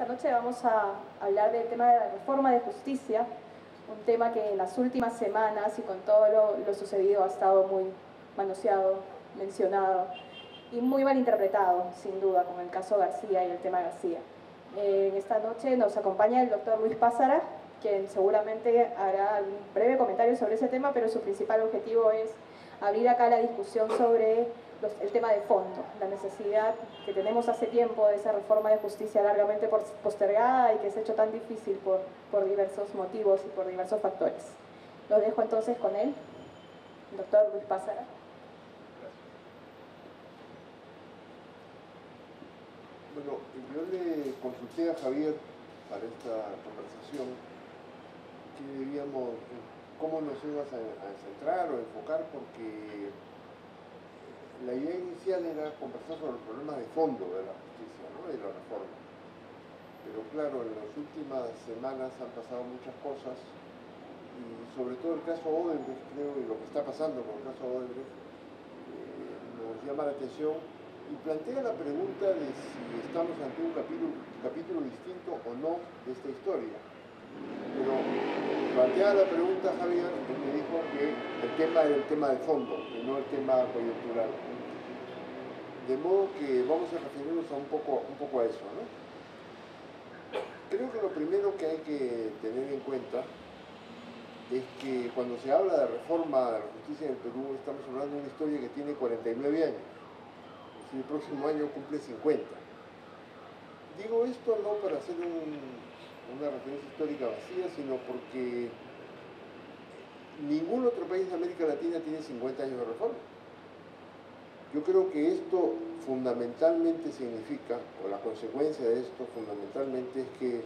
esta noche vamos a hablar del tema de la reforma de justicia, un tema que en las últimas semanas y con todo lo sucedido ha estado muy manoseado, mencionado y muy mal interpretado, sin duda, como el caso García y el tema García. En esta noche nos acompaña el doctor Luis Pázara, quien seguramente hará un breve comentario sobre ese tema, pero su principal objetivo es abrir acá la discusión sobre el tema de fondo, la necesidad que tenemos hace tiempo de esa reforma de justicia largamente postergada y que se ha hecho tan difícil por diversos motivos y por diversos factores. Lo dejo entonces con él, el doctor Luis Pázara. Bueno, yo le consulté a Javier para esta conversación que debíamos, cómo nos íbamos a centrar o enfocar, porque la idea inicial era conversar sobre los problemas de fondo de la justicia, ¿no? De la reforma. Pero claro, en las últimas semanas han pasado muchas cosas y sobre todo el caso Odebrecht, creo, y lo que está pasando con el caso Odebrecht nos llama la atención y plantea la pregunta de si estamos ante un capítulo distinto o no de esta historia. Pero plantea la pregunta Javier y me dijo que el tema era el tema de fondo y no el tema coyuntural. De modo que vamos a referirnos un poco a eso, ¿no? Creo que lo primero que hay que tener en cuenta es que cuando se habla de reforma de la justicia en el Perú, estamos hablando de una historia que tiene 49 años. El próximo año cumple 50. Digo esto no para hacer una referencia histórica vacía, sino porque ningún otro país de América Latina tiene 50 años de reforma. Yo creo que esto fundamentalmente significa, o la consecuencia de esto fundamentalmente es que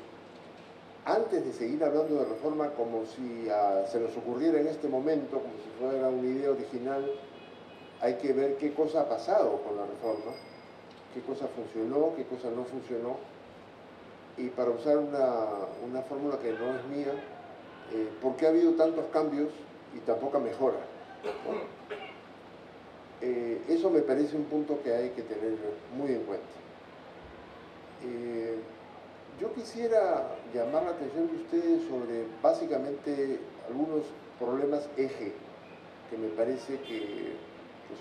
antes de seguir hablando de reforma como si se nos ocurriera en este momento, como si fuera una idea original, hay que ver qué cosa ha pasado con la reforma, qué cosa funcionó, qué cosa no funcionó, y para usar una fórmula que no es mía, ¿por qué ha habido tantos cambios y tan poca mejora? ¿No? Eso me parece un punto que hay que tener muy en cuenta. Yo quisiera llamar la atención de ustedes sobre básicamente algunos problemas eje que me parece que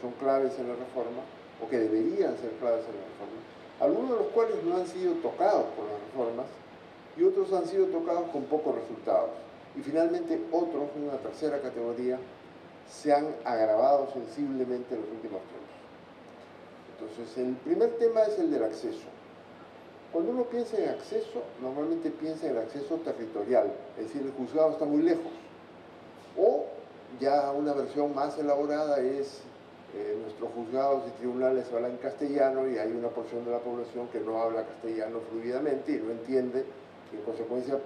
son claves en la reforma, o que deberían ser claves en la reforma, algunos de los cuales no han sido tocados por las reformas y otros han sido tocados con pocos resultados. Y finalmente otros, una tercera categoría, se han agravado sensiblemente en los últimos tiempos. Entonces, el primer tema es el del acceso. Cuando uno piensa en acceso, normalmente piensa en el acceso territorial, es decir, el juzgado está muy lejos. O ya una versión más elaborada es nuestros juzgados y tribunales hablan en castellano y hay una porción de la población que no habla castellano fluidamente y no entiende, y en consecuencia,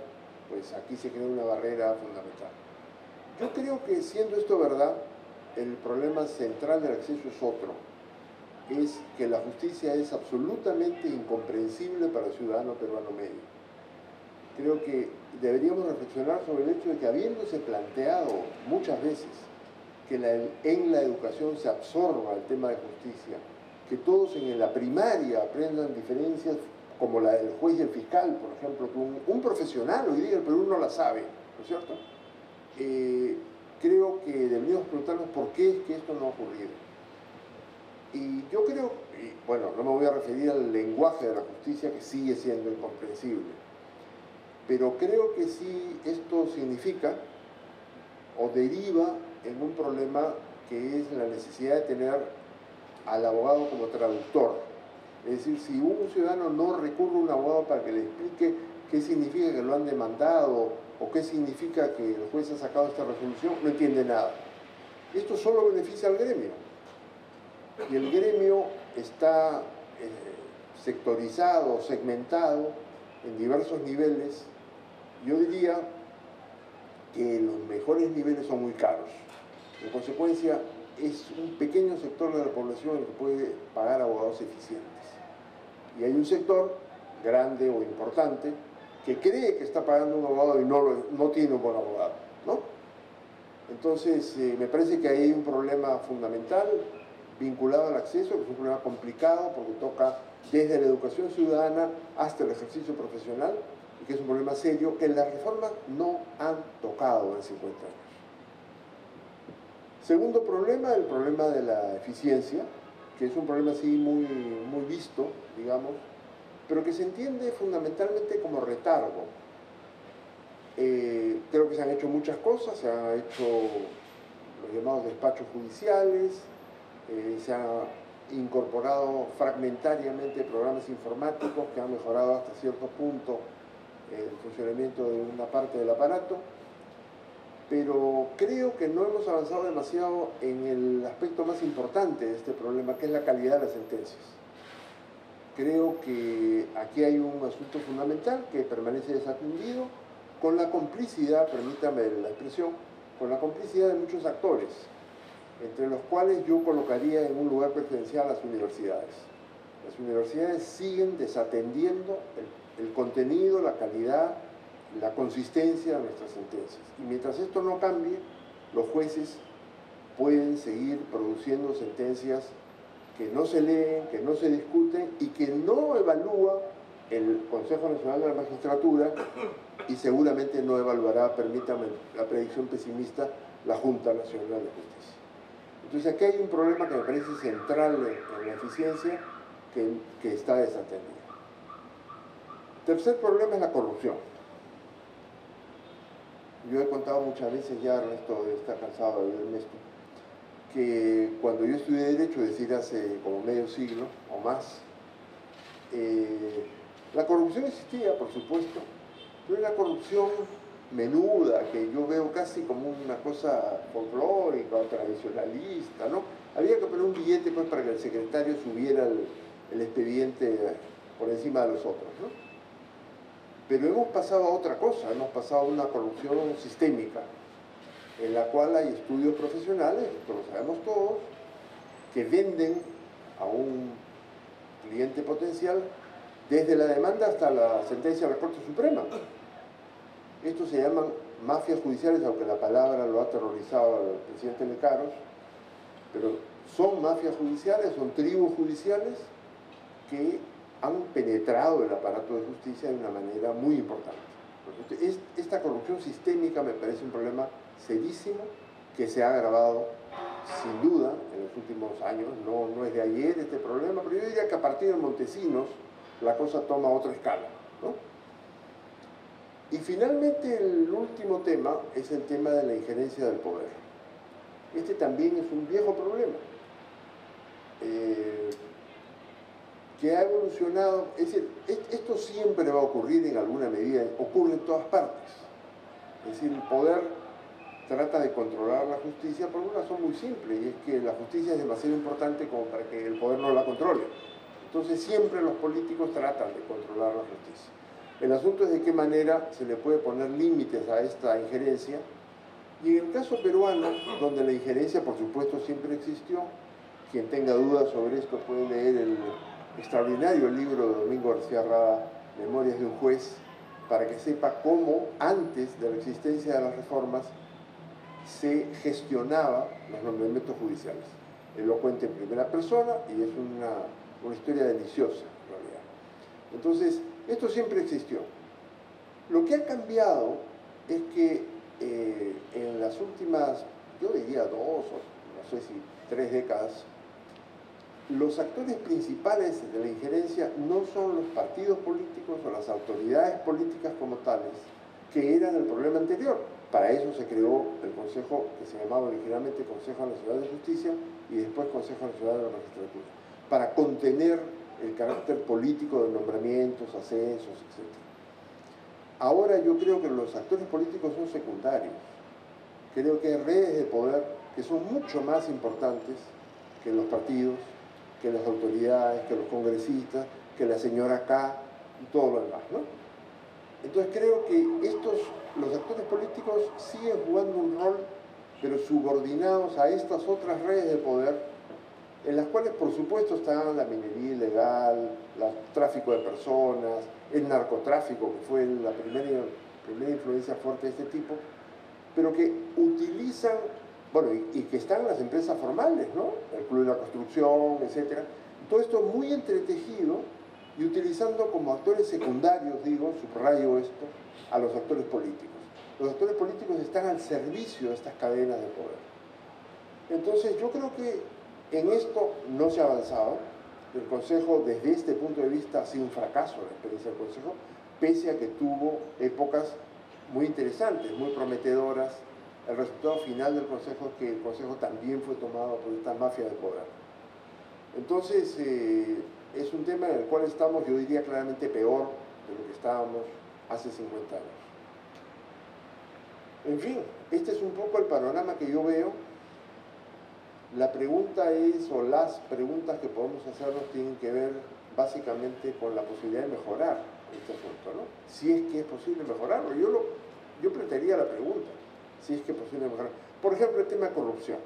pues aquí se crea una barrera fundamental. Yo creo que, siendo esto verdad, el problema central del acceso es otro, es que la justicia es absolutamente incomprensible para el ciudadano peruano medio. Creo que deberíamos reflexionar sobre el hecho de que, habiéndose planteado muchas veces que en la educación se absorba el tema de justicia, que todos en la primaria aprendan diferencias como la del juez y el fiscal, por ejemplo, que un profesional hoy día el Perú no la sabe, ¿no es cierto? Creo que deberíamos preguntarnos por qué es que esto no ha ocurrido. Y yo creo, bueno, no me voy a referir al lenguaje de la justicia, que sigue siendo incomprensible, pero creo que sí esto significa o deriva en un problema que es la necesidad de tener al abogado como traductor. Es decir, si un ciudadano no recurre a un abogado para que le explique qué significa que lo han demandado o qué significa que el juez ha sacado esta resolución, no entiende nada. Esto solo beneficia al gremio. Y el gremio está sectorizado, segmentado en diversos niveles. Yo diría que los mejores niveles son muy caros. En consecuencia, es un pequeño sector de la población el que puede pagar abogados eficientes. Y hay un sector grande o importante que cree que está pagando un abogado y no tiene un buen abogado, ¿no? Entonces, me parece que ahí hay un problema fundamental vinculado al acceso, que es un problema complicado porque toca desde la educación ciudadana hasta el ejercicio profesional, y que es un problema serio que las reformas no han tocado en 50 años. Segundo problema, el problema de la eficiencia, que es un problema así muy visto, digamos, pero que se entiende fundamentalmente como retardo. Creo que se han hecho muchas cosas, se han hecho los llamados despachos judiciales, se han incorporado fragmentariamente programas informáticos que han mejorado hasta cierto punto el funcionamiento de una parte del aparato, pero creo que no hemos avanzado demasiado en el aspecto más importante de este problema, que es la calidad de las sentencias. Creo que aquí hay un asunto fundamental que permanece desatendido, con la complicidad, permítame la expresión, con la complicidad de muchos actores, entre los cuales yo colocaría en un lugar preferencial a las universidades. Las universidades siguen desatendiendo el contenido, la calidad, la consistencia de nuestras sentencias. Y mientras esto no cambie, los jueces pueden seguir produciendo sentencias que no se leen, que no se discuten y que no evalúa el Consejo Nacional de la Magistratura, y seguramente no evaluará, permítame la predicción pesimista, la Junta Nacional de Justicia. Entonces aquí hay un problema que me parece central en la eficiencia que está desatendida. Tercer problema es la corrupción. Yo he contado muchas veces ya, Ernesto está cansado de oírme esto, que cuando yo estudié Derecho, es decir, hace como medio siglo o más, la corrupción existía, por supuesto, pero era corrupción menuda, que yo veo casi como una cosa folclórica o tradicionalista, ¿no? Había que poner un billete pues, para que el secretario subiera el expediente por encima de los otros, ¿no? Pero hemos pasado a otra cosa, hemos pasado a una corrupción sistémica, en la cual hay estudios profesionales, esto lo sabemos todos, que venden a un cliente potencial desde la demanda hasta la sentencia de la Corte Suprema. Estos se llaman mafias judiciales, aunque la palabra lo ha aterrorizado al presidente Lecaros, pero son mafias judiciales, son tribus judiciales que han penetrado el aparato de justicia de una manera muy importante. Esta corrupción sistémica me parece un problema serísimo que se ha agravado sin duda en los últimos años. No es de ayer este problema, pero yo diría que a partir de Montesinos la cosa toma otra escala, ¿no? Y finalmente el último tema es el tema de la injerencia del poder. Este también es un viejo problema que ha evolucionado. Es decir, esto siempre va a ocurrir en alguna medida, ocurre en todas partes. Es decir, el poder trata de controlar la justicia por una razón muy simple, y es que la justicia es demasiado importante como para que el poder no la controle. Entonces siempre los políticos tratan de controlar la justicia. El asunto es de qué manera se le puede poner límites a esta injerencia, y en el caso peruano, donde la injerencia por supuesto siempre existió, quien tenga dudas sobre esto puede leer el extraordinario libro de Domingo García Rada, Memorias de un juez, para que sepa cómo antes de la existencia de las reformas se gestionaba los nombramientos judiciales. Él lo cuenta en primera persona y es una historia deliciosa en realidad. Entonces, esto siempre existió. Lo que ha cambiado es que en las últimas, yo diría 2 o no sé si 3 décadas, los actores principales de la injerencia no son los partidos políticos o las autoridades políticas como tales, que eran el problema anterior. Para eso se creó el Consejo, que se llamaba originalmente Consejo Nacional de Justicia y después Consejo Nacional de la Magistratura, para contener el carácter político de nombramientos, ascensos, etc. Ahora yo creo que los actores políticos son secundarios. Creo que hay redes de poder que son mucho más importantes que los partidos, que las autoridades, que los congresistas, que la señora K y todo lo demás, ¿no? Entonces creo que los actores políticos siguen jugando un rol, pero subordinados a estas otras redes de poder, en las cuales por supuesto están la minería ilegal, el tráfico de personas, el narcotráfico, que fue la primera influencia fuerte de este tipo, pero que utilizan bueno, y que están las empresas formales, ¿no? El Club de la Construcción, etc. Todo esto muy entretejido y utilizando como actores secundarios, digo, subrayo esto, a los actores políticos. Los actores políticos están al servicio de estas cadenas de poder. Entonces, yo creo que en esto no se ha avanzado. El Consejo, desde este punto de vista, ha sido un fracaso la experiencia del Consejo, pese a que tuvo épocas muy interesantes, muy prometedoras. El resultado final del Consejo es que el Consejo también fue tomado por esta mafia de poder. Entonces, es un tema en el cual estamos, yo diría, claramente peor de lo que estábamos hace 50 años. En fin, este es un poco el panorama que yo veo. La pregunta es, o las preguntas que podemos hacernos tienen que ver básicamente con la posibilidad de mejorar este asunto, ¿no? Si es que es posible mejorarlo. Yo plantearía la pregunta, si es que es posible mejorar. Por ejemplo, el tema de corrupción,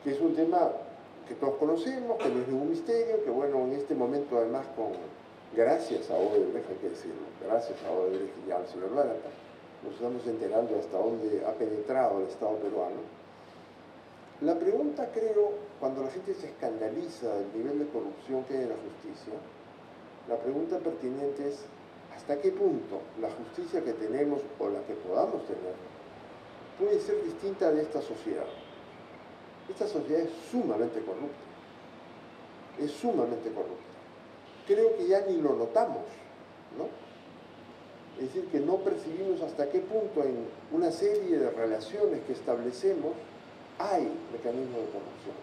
que es un tema que todos conocemos, que no es ningún misterio, que bueno, en este momento además gracias a Odebrecht, hay que decirlo, gracias a Odebrecht y al señor Barata, nos estamos enterando hasta dónde ha penetrado el Estado peruano. La pregunta, creo, cuando la gente se escandaliza del nivel de corrupción que hay en la justicia, la pregunta pertinente es ¿hasta qué punto la justicia que tenemos o la que podamos tener puede ser distinta de esta sociedad? Esta sociedad es sumamente corrupta. Es sumamente corrupta. Creo que ya ni lo notamos, ¿no? Es decir, que no percibimos hasta qué punto en una serie de relaciones que establecemos hay mecanismos de corrupción.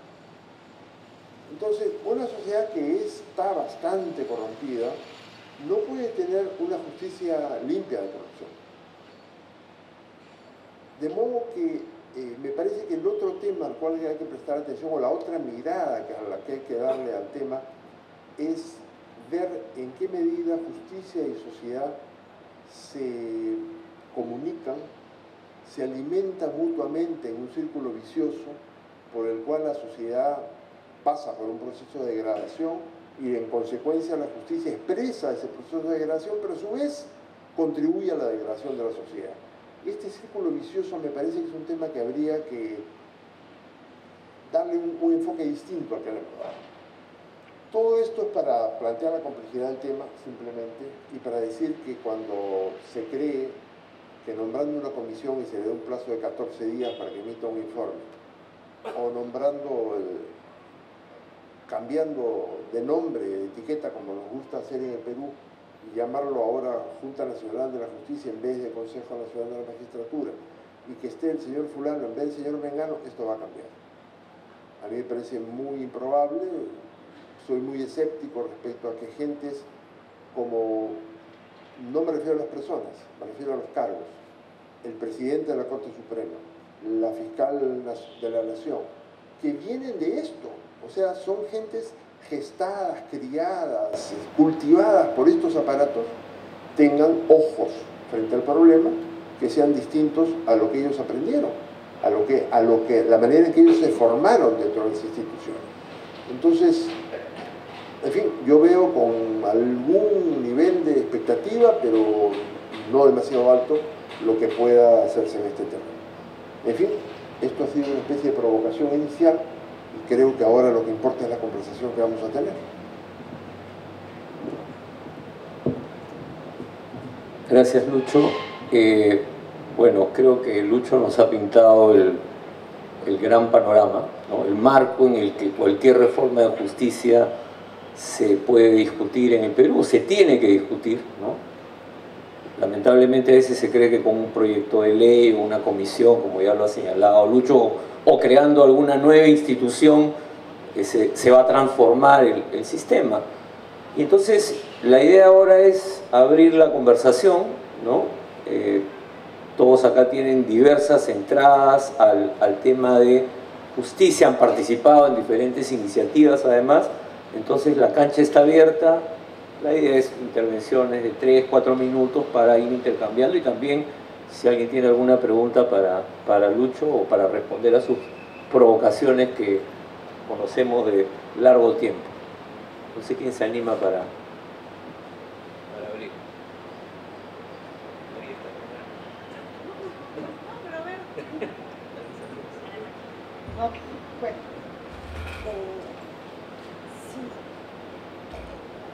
Entonces, una sociedad que está bastante corrompida no puede tener una justicia limpia de corrupción. De modo que me parece que el otro tema al cual hay que prestar atención, o la otra mirada a la que hay que darle al tema, es ver en qué medida justicia y sociedad se comunican, se alimentan mutuamente en un círculo vicioso por el cual la sociedad pasa por un proceso de degradación y en consecuencia la justicia expresa ese proceso de degradación, pero a su vez contribuye a la degradación de la sociedad. Este círculo vicioso me parece que es un tema que habría que darle un enfoque distinto al que le hemos dado. Todo esto es para plantear la complejidad del tema, simplemente, y para decir que cuando se cree que nombrando una comisión y se le da un plazo de 14 días para que emita un informe, o cambiando de nombre, de etiqueta, como nos gusta hacer en el Perú, y llamarlo ahora Junta Nacional de la Justicia en vez de Consejo Nacional de la Magistratura, y que esté el señor fulano en vez del señor Mengano, esto va a cambiar. A mí me parece muy improbable, soy muy escéptico respecto a que gentes como, no me refiero a las personas, me refiero a los cargos, el presidente de la Corte Suprema, la fiscal de la Nación, que vienen de esto, o sea, son gentes gestadas, criadas, cultivadas por estos aparatos, tengan ojos frente al problema que sean distintos a lo que ellos aprendieron, la manera en que ellos se formaron dentro de las instituciones. Entonces, en fin, yo veo con algún nivel de expectativa, pero no demasiado alto, lo que pueda hacerse en este terreno. En fin, esto ha sido una especie de provocación inicial y creo que ahora lo que importa es la conversación que vamos a tener. Gracias, Lucho. Bueno, creo que Lucho nos ha pintado el gran panorama, ¿no? El marco en el que cualquier reforma de justicia se puede discutir en el Perú, se tiene que discutir, ¿no? Lamentablemente a veces se cree que con un proyecto de ley o una comisión, como ya lo ha señalado Lucho, o creando alguna nueva institución, se va a transformar el sistema. Y entonces la idea ahora es abrir la conversación, ¿no? Todos acá tienen diversas entradas al tema de justicia, han participado en diferentes iniciativas además, entonces la cancha está abierta. La idea es intervenciones de 3, 4 minutos para ir intercambiando y también si alguien tiene alguna pregunta para Lucho o para responder a sus provocaciones que conocemos de largo tiempo. No sé quién se anima para abrir. No, bueno, sí.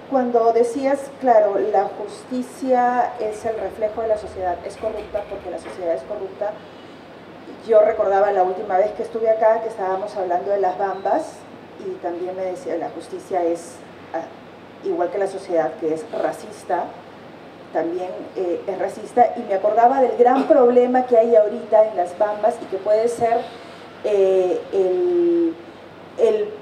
Cuando decías, claro, la justicia es el reflejo de la sociedad, es corrupta porque la sociedad es corrupta. Yo recordaba la última vez que estuve acá que estábamos hablando de las bambas y también me decía la justicia es, igual que la sociedad, que es racista, también es racista, y me acordaba del gran problema que hay ahorita en las bambas y que puede ser el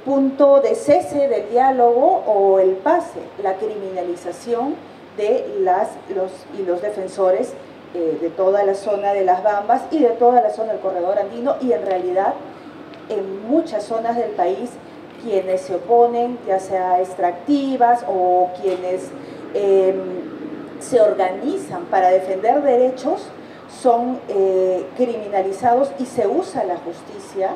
punto de cese del diálogo o el pase, la criminalización de los defensores de toda la zona de las bambas y de toda la zona del corredor andino, y en realidad en muchas zonas del país quienes se oponen, ya sea extractivas o quienes se organizan para defender derechos, son criminalizados y se usa la justicia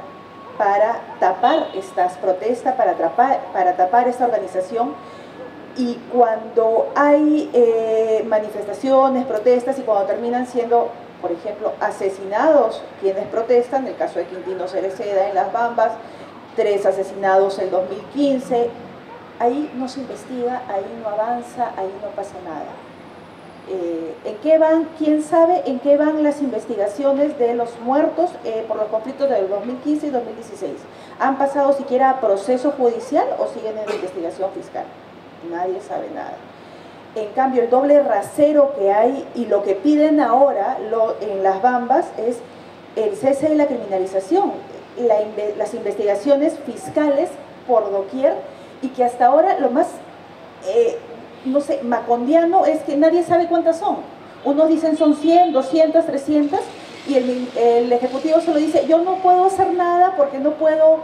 para tapar estas protestas, para tapar esta organización. Y cuando hay manifestaciones, protestas, y cuando terminan siendo, por ejemplo, asesinados quienes protestan, el caso de Quintino Cereceda en Las Bambas, 3 asesinados en 2015, ahí no se investiga, ahí no avanza, ahí no pasa nada. ¿En qué van? ¿Quién sabe en qué van las investigaciones de los muertos por los conflictos del 2015 y 2016? ¿Han pasado siquiera a proceso judicial o siguen en investigación fiscal? Nadie sabe nada. En cambio, el doble rasero que hay y lo que piden ahora en Las Bambas es el cese de la criminalización, las investigaciones fiscales por doquier, y que hasta ahora lo más no sé, macondiano es que nadie sabe cuántas son. Unos dicen son 100, 200, 300, y el Ejecutivo solo dice, yo no puedo hacer nada porque no puedo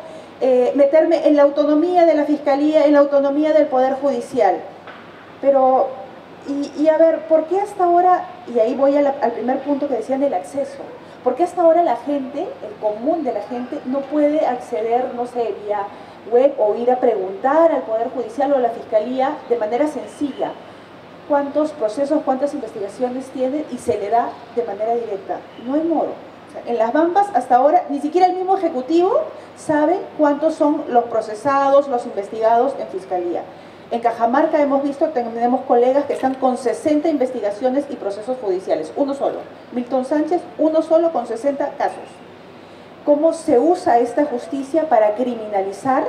meterme en la autonomía de la Fiscalía, en la autonomía del Poder Judicial. Pero, y a ver, ¿por qué hasta ahora, y ahí voy al primer punto que decían, el acceso? ¿Por qué hasta ahora la gente, el común de la gente, no puede acceder, no sé, vía web o ir a preguntar al Poder Judicial o a la Fiscalía de manera sencilla cuántos procesos, cuántas investigaciones tiene, y se le da de manera directa? No hay modo. O sea, en Las Bambas hasta ahora ni siquiera el mismo Ejecutivo sabe cuántos son los procesados, los investigados en Fiscalía. En Cajamarca hemos visto, tenemos colegas que están con 60 investigaciones y procesos judiciales, uno solo. Milton Sánchez, uno solo con 60 casos. ¿Cómo se usa esta justicia para criminalizar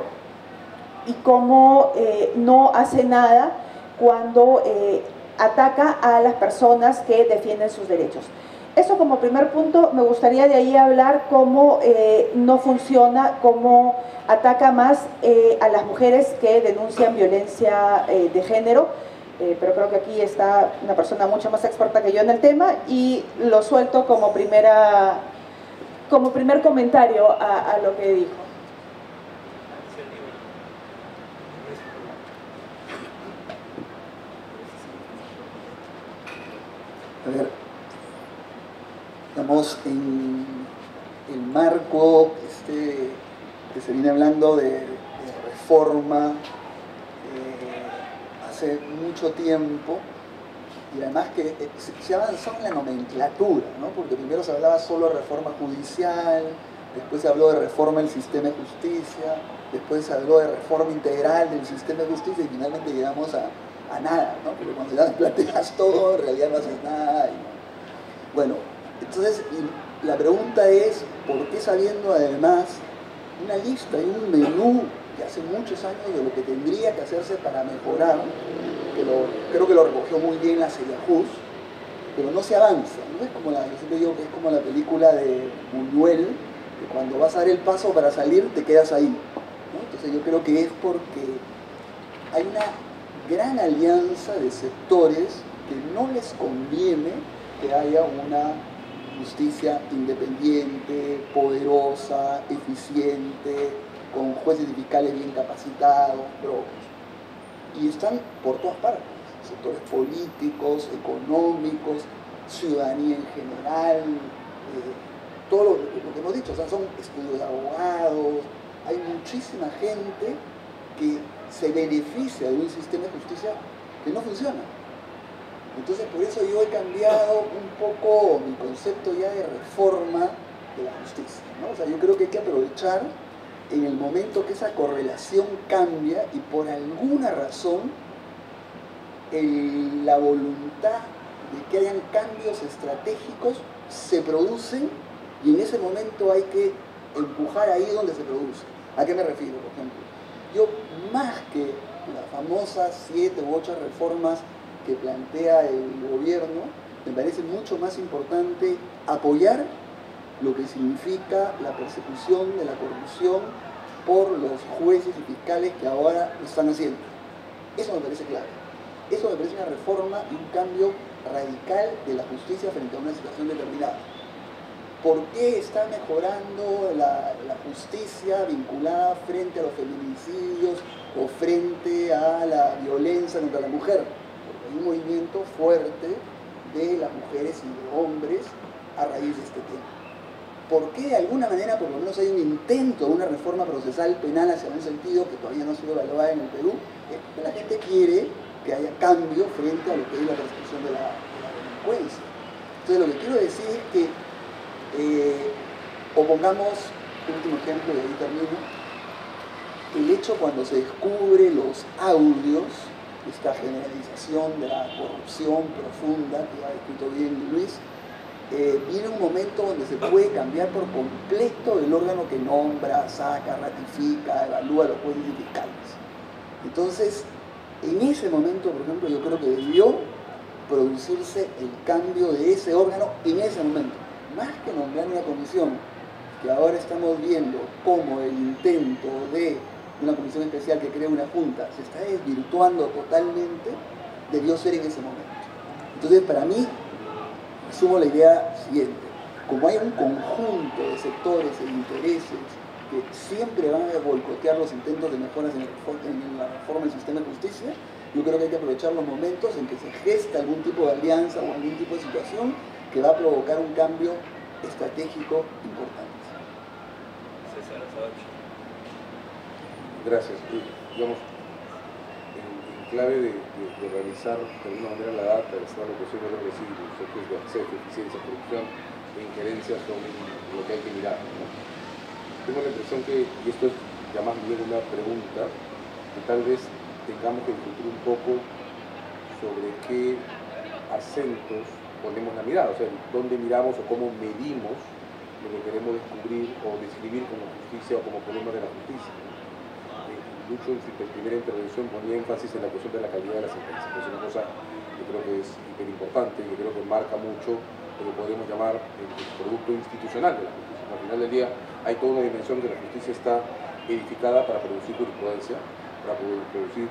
y cómo no hace nada cuando ataca a las personas que defienden sus derechos? Eso como primer punto. Me gustaría de ahí hablar cómo no funciona, cómo ataca más a las mujeres que denuncian violencia de género, pero creo que aquí está una persona mucho más experta que yo en el tema, y lo suelto como primer comentario a lo que dijo. A ver, estamos en el marco que se viene hablando de reforma hace mucho tiempo, y además que se avanzó en la nomenclatura, ¿no? Porque primero se hablaba solo de reforma judicial, después se habló de reforma del sistema de justicia, después se habló de reforma integral del sistema de justicia, y finalmente llegamos a nada, ¿no? Porque cuando ya planteas todo, en realidad no haces nada. Bueno, entonces la pregunta es, ¿por qué, sabiendo además una lista y un menú de hace muchos años de lo que tendría que hacerse para mejorar, creo que lo recogió muy bien la CEDIAJUS, pero no se avanza, ¿no? Es como yo siempre digo que es como la película de Buñuel, que cuando vas a dar el paso para salir te quedas ahí, ¿no? Entonces yo creo que es porque hay una gran alianza de sectores que no les conviene que haya una justicia independiente, poderosa, eficiente, con jueces y fiscales bien capacitados, propios. Y están por todas partes, sectores políticos, económicos, ciudadanía en general, todo lo que hemos dicho, o sea, son estudios de abogados, hay muchísima gente que se beneficia de un sistema de justicia que no funciona. Entonces, por eso yo he cambiado un poco mi concepto ya de reforma de la justicia, ¿no? O sea, yo creo que hay que aprovechar en el momento que esa correlación cambia y por alguna razón la voluntad de que hayan cambios estratégicos se producen y en ese momento hay que empujar ahí donde se produce. ¿A qué me refiero, por ejemplo? Yo, más que las famosas 7 u 8 reformas que plantea el gobierno, me parece mucho más importante apoyar lo que significa la persecución de la corrupción por los jueces y fiscales que ahora lo están haciendo. Eso me parece clave. Eso me parece una reforma y un cambio radical de la justicia frente a una situación determinada. ¿Por qué está mejorando la justicia vinculada frente a los feminicidios o frente a la violencia contra la mujer? Porque hay un movimiento fuerte de las mujeres y de hombres a raíz de este tema. ¿Por qué de alguna manera, por lo menos, hay un intento de una reforma procesal penal hacia un sentido que todavía no ha sido evaluada en el Perú? Es porque la gente quiere que haya cambio frente a lo que es la persecución de la delincuencia. Entonces, lo que quiero decir es que o pongamos un último ejemplo y ahí termino, el hecho cuando se descubre los audios, esta generalización de la corrupción profunda que ha escrito bien Luis, viene un momento donde se puede cambiar por completo el órgano que nombra, saca, ratifica, evalúa los jueces y fiscales. Entonces, en ese momento, por ejemplo, yo creo que debió producirse el cambio de ese órgano en ese momento. Más que nombrar una comisión, que ahora estamos viendo como el intento de una comisión especial que crea una junta se está desvirtuando totalmente, debió ser en ese momento. Entonces, para mí, asumo la idea siguiente: como hay un conjunto de sectores e intereses que siempre van a boicotear los intentos de mejoras en la reforma del sistema de justicia, yo creo que hay que aprovechar los momentos en que se gesta algún tipo de alianza o algún tipo de situación que va a provocar un cambio estratégico importante. Gracias. Digamos, en clave de revisar de alguna manera la data de esta locución de los residuos, los efectos de acceso, eficiencia, corrupción e injerencia son lo que hay que mirar, ¿no? Tengo la impresión que, y esto es ya más bien una pregunta, que tal vez tengamos que discutir un poco sobre qué acentos ponemos la mirada, o sea, dónde miramos o cómo medimos lo que queremos descubrir o describir como justicia o como problema de la justicia. Lucho en su primera intervención ponía énfasis en la cuestión de la calidad de la sentencia, que es una cosa que creo que es hiper importante y que creo que marca mucho lo que podemos llamar el producto institucional de la justicia. Al final del día hay toda una dimensión que la justicia está edificada para producir jurisprudencia, para producir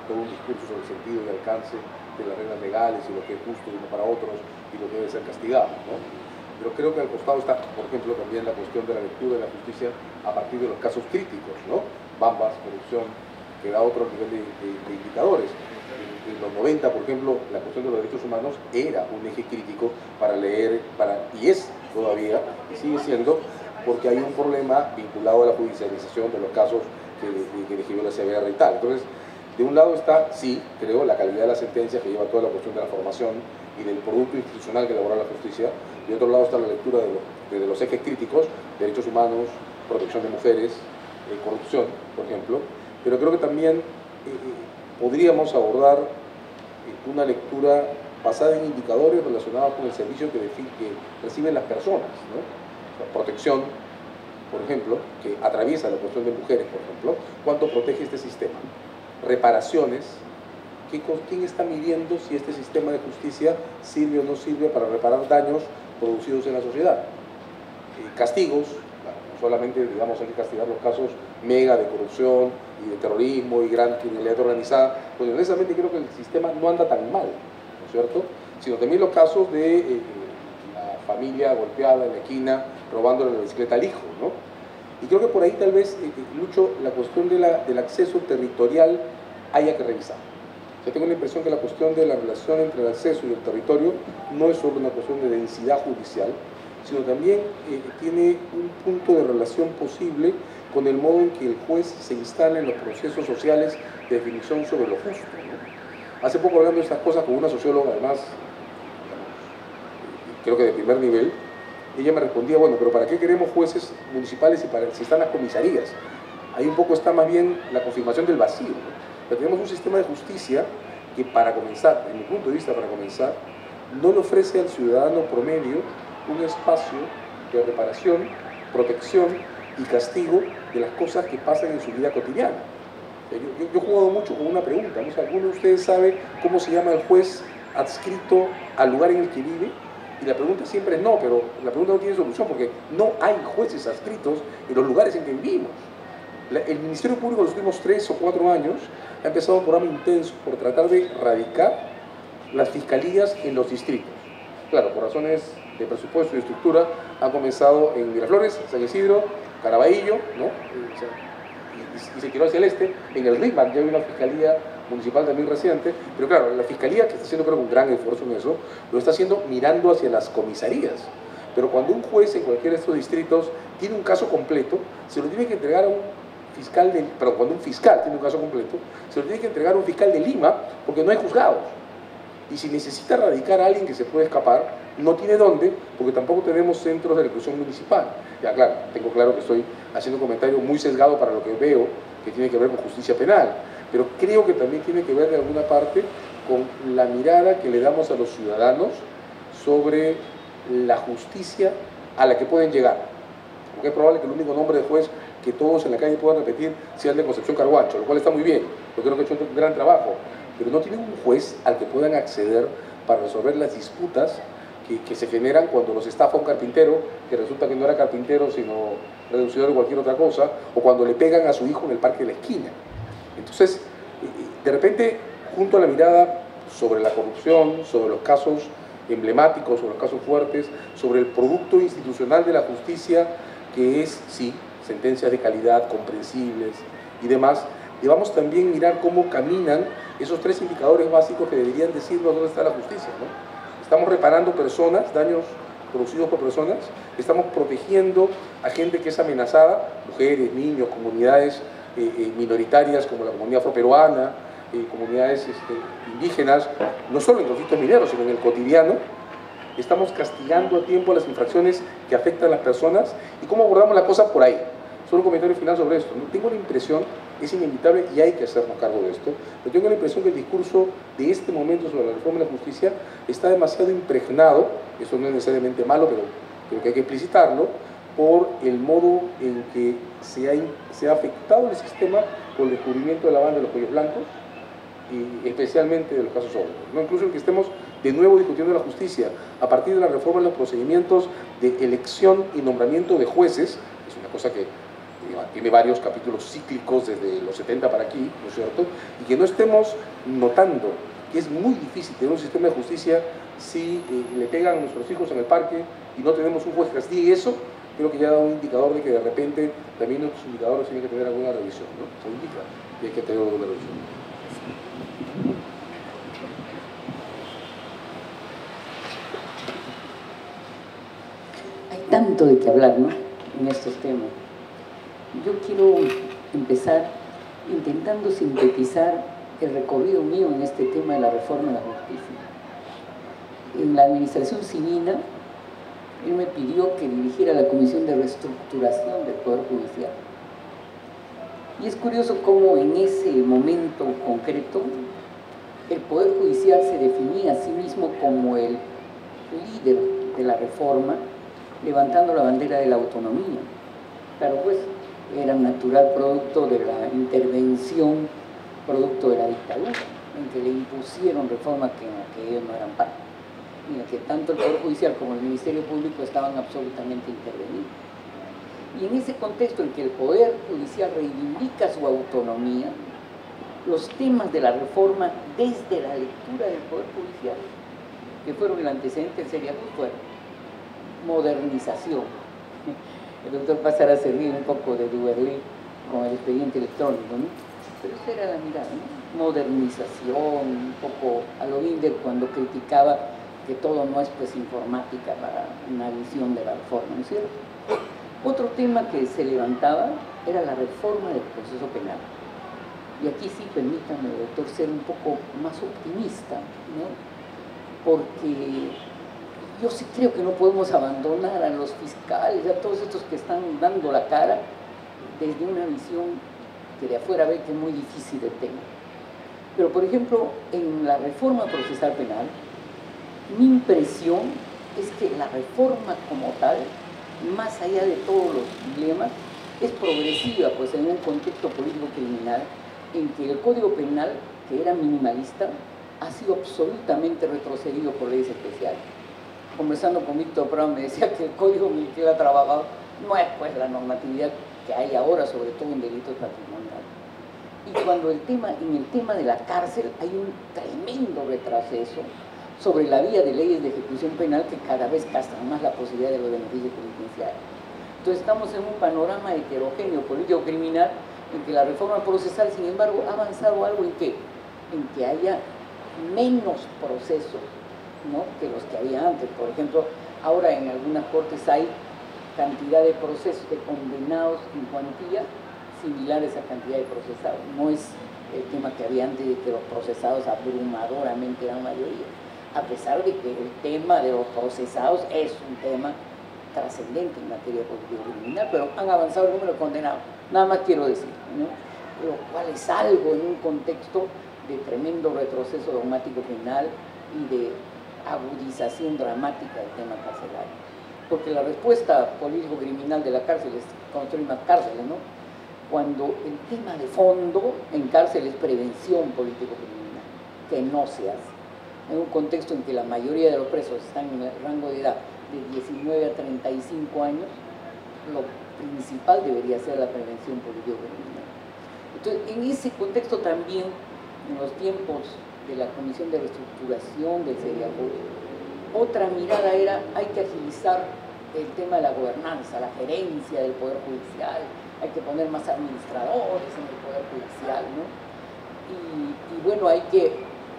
todo un discurso sobre el sentido y alcance de las reglas legales y lo que es justo y no para otros y lo que debe ser castigado, ¿no? Pero creo que al costado está, por ejemplo, también la cuestión de la lectura de la justicia a partir de los casos críticos, ¿no? Bambas, corrupción, que da otro nivel de indicadores. En los 90, por ejemplo, la cuestión de los derechos humanos era un eje crítico para leer, y es todavía, y sigue siendo, porque hay un problema vinculado a la judicialización de los casos que describió la CBR y tal. Entonces, de un lado está, sí, creo, la calidad de la sentencia que lleva toda la cuestión de la formación y del producto institucional que elabora la justicia, y de otro lado está la lectura de los ejes críticos, derechos humanos, protección de mujeres, corrupción, por ejemplo, pero creo que también podríamos abordar una lectura basada en indicadores relacionados con el servicio que reciben las personas, ¿no? O sea, protección, por ejemplo, que atraviesa la cuestión de mujeres, por ejemplo, ¿cuánto protege este sistema? Reparaciones, ¿quién está midiendo si este sistema de justicia sirve o no sirve para reparar daños producidos en la sociedad? Castigos, no solamente, digamos, hay que castigar los casos mega de corrupción y de terrorismo y gran criminalidad organizada, pues honestamente creo que el sistema no anda tan mal, ¿no es cierto? Sino también los casos de la familia golpeada en la esquina, robándole la bicicleta al hijo, ¿no? Y creo que por ahí tal vez, Lucho, la cuestión del acceso territorial haya que revisar. Yo tengo la impresión que la cuestión de la relación entre el acceso y el territorio no es solo una cuestión de densidad judicial, sino también tiene un punto de relación posible con el modo en que el juez se instala en los procesos sociales de definición sobre lo justo, ¿no? Hace poco hablando de estas cosas con una socióloga, además, creo que de primer nivel, ella me respondía, bueno, pero ¿para qué queremos jueces municipales si están las comisarías? Ahí un poco está más bien la confirmación del vacío, ¿no? Pero tenemos un sistema de justicia que, para comenzar, en mi punto de vista, para comenzar, no le ofrece al ciudadano promedio un espacio de reparación, protección y castigo de las cosas que pasan en su vida cotidiana. Yo he jugado mucho con una pregunta, ¿no? O sea, ¿alguno de ustedes sabe cómo se llama el juez adscrito al lugar en el que vive? Y la pregunta siempre es no, pero la pregunta no tiene solución porque no hay jueces adscritos en los lugares en que vivimos. El Ministerio Público en los últimos 3 o 4 años ha empezado un programa intenso por tratar de radicar las fiscalías en los distritos. Claro, por razones de presupuesto y de estructura, ha comenzado en Miraflores, San Isidro, Caraballo, ¿no? Y se tiró hacia el este. En el RIMAC ya hay una fiscalía municipal también reciente, pero claro, la fiscalía, que está haciendo creo un gran esfuerzo en eso, lo está haciendo mirando hacia las comisarías. Pero cuando un juez en cualquiera de estos distritos tiene un caso completo, se lo tiene que entregar a un fiscal cuando un fiscal tiene un caso completo, se lo tiene que entregar a un fiscal de Lima porque no hay juzgados. Y si necesita radicar a alguien que se puede escapar, no tiene dónde, porque tampoco tenemos centros de reclusión municipal. Ya claro, tengo claro que estoy haciendo un comentario muy sesgado para lo que veo, que tiene que ver con justicia penal, pero creo que también tiene que ver de alguna parte con la mirada que le damos a los ciudadanos sobre la justicia a la que pueden llegar. Porque es probable que el único nombre de juez que todos en la calle puedan repetir sea el de Concepción Carhuancho, lo cual está muy bien, yo creo que ha hecho un gran trabajo, pero no tienen un juez al que puedan acceder para resolver las disputas que se generan cuando los estafa un carpintero, que resulta que no era carpintero sino reducidor de cualquier otra cosa, o cuando le pegan a su hijo en el parque de la esquina. Entonces, de repente, junto a la mirada sobre la corrupción, sobre los casos emblemáticos, sobre los casos fuertes, sobre el producto institucional de la justicia, que es, sí, sentencias de calidad, comprensibles y demás, debamos también mirar cómo caminan esos 3 indicadores básicos que deberían decirnos dónde está la justicia, ¿no? Estamos reparando personas, daños producidos por personas, estamos protegiendo a gente que es amenazada, mujeres, niños, comunidades minoritarias como la comunidad afroperuana, comunidades indígenas, no solo en conflictos mineros, sino en el cotidiano. Estamos castigando a tiempo las infracciones que afectan a las personas y cómo abordamos la cosa por ahí. Solo un comentario final sobre esto, ¿no? Tengo la impresión, es inevitable y hay que hacernos cargo de esto, pero tengo la impresión que el discurso de este momento sobre la reforma de la justicia está demasiado impregnado, eso no es necesariamente malo, pero creo que hay que explicitarlo, por el modo en que se ha afectado el sistema por el descubrimiento de la banda de los cuellos blancos, y especialmente de los casos obreros, ¿no? Incluso el que estemos de nuevo discutiendo la justicia a partir de la reforma de los procedimientos de elección y nombramiento de jueces, es una cosa que tiene varios capítulos cíclicos desde los 70 para aquí, ¿no es cierto? Y que no estemos notando que es muy difícil tener un sistema de justicia si le pegan a nuestros hijos en el parque y no tenemos un juez que castigue eso. Creo que ya da un indicador de que de repente también nuestros indicadores tienen que tener alguna revisión, ¿no? Se indica que hay que tener alguna revisión. Hay tanto de qué hablar, ¿no?, en estos temas. Yo quiero empezar intentando sintetizar el recorrido mío en este tema de la reforma de la justicia. En la administración civil, él me pidió que dirigiera la Comisión de Reestructuración del Poder Judicial. Y es curioso cómo en ese momento concreto el Poder Judicial se definía a sí mismo como el líder de la reforma, levantando la bandera de la autonomía. Claro, pues era un natural producto de la intervención, producto de la dictadura, en que le impusieron reformas que ellos no eran parte, y en que tanto el Poder Judicial como el Ministerio Público estaban absolutamente intervenidos. Y en ese contexto en que el Poder Judicial reivindica su autonomía, los temas de la reforma desde la lectura del Poder Judicial, que fueron el antecedente del seriados, fueron modernización. El doctor pasará a servir un poco de Duverlé con el expediente electrónico, ¿no? Pero esa era la mirada, ¿no? Modernización, un poco a lo Binder cuando criticaba que todo no es pues informática para una visión de la reforma, ¿no es cierto? Otro tema que se levantaba era la reforma del proceso penal. Y aquí sí, permítame, doctor, ser un poco más optimista, ¿no? Porque yo sí creo que no podemos abandonar a los fiscales, a todos estos que están dando la cara desde una visión que de afuera ve que es muy difícil el tema. Pero, por ejemplo, en la reforma procesal penal, mi impresión es que la reforma como tal, más allá de todos los dilemas, es progresiva, pues en un contexto político criminal en que el Código Penal, que era minimalista, ha sido absolutamente retrocedido por leyes especiales. Conversando con Víctor Brown me decía que el Código en el que él ha trabajado no es pues la normatividad que hay ahora, sobre todo en delitos patrimoniales. Y cuando en el tema de la cárcel hay un tremendo retroceso sobre la vía de leyes de ejecución penal que cada vez castran más la posibilidad de los beneficios penitenciarios. Entonces estamos en un panorama heterogéneo político-criminal en que la reforma procesal, sin embargo, ha avanzado algo en que haya menos procesos, ¿no?, que los que había antes. Por ejemplo, ahora en algunas cortes hay cantidad de procesos de condenados en cuantía similares a cantidad de procesados. No es el tema que había antes de que los procesados abrumadoramente eran mayoría, a pesar de que el tema de los procesados es un tema trascendente en materia político-criminal, pero han avanzado el número de condenados, nada más quiero decir, ¿no?, lo cual es algo en un contexto de tremendo retroceso dogmático penal y de agudización dramática del tema carcelario. Porque la respuesta político-criminal de la cárcel es construir más cárceles, ¿no?, cuando el tema de fondo en cárcel es prevención político-criminal, que no se hace. En un contexto en que la mayoría de los presos están en el rango de edad de 19 a 35 años, lo principal debería ser la prevención político-criminal. Entonces, en ese contexto también, en los tiempos de la Comisión de Reestructuración del CEDIAJUR, otra mirada era, hay que agilizar el tema de la gobernanza, la gerencia del Poder Judicial, hay que poner más administradores en el Poder Judicial, ¿no? Y bueno, hay que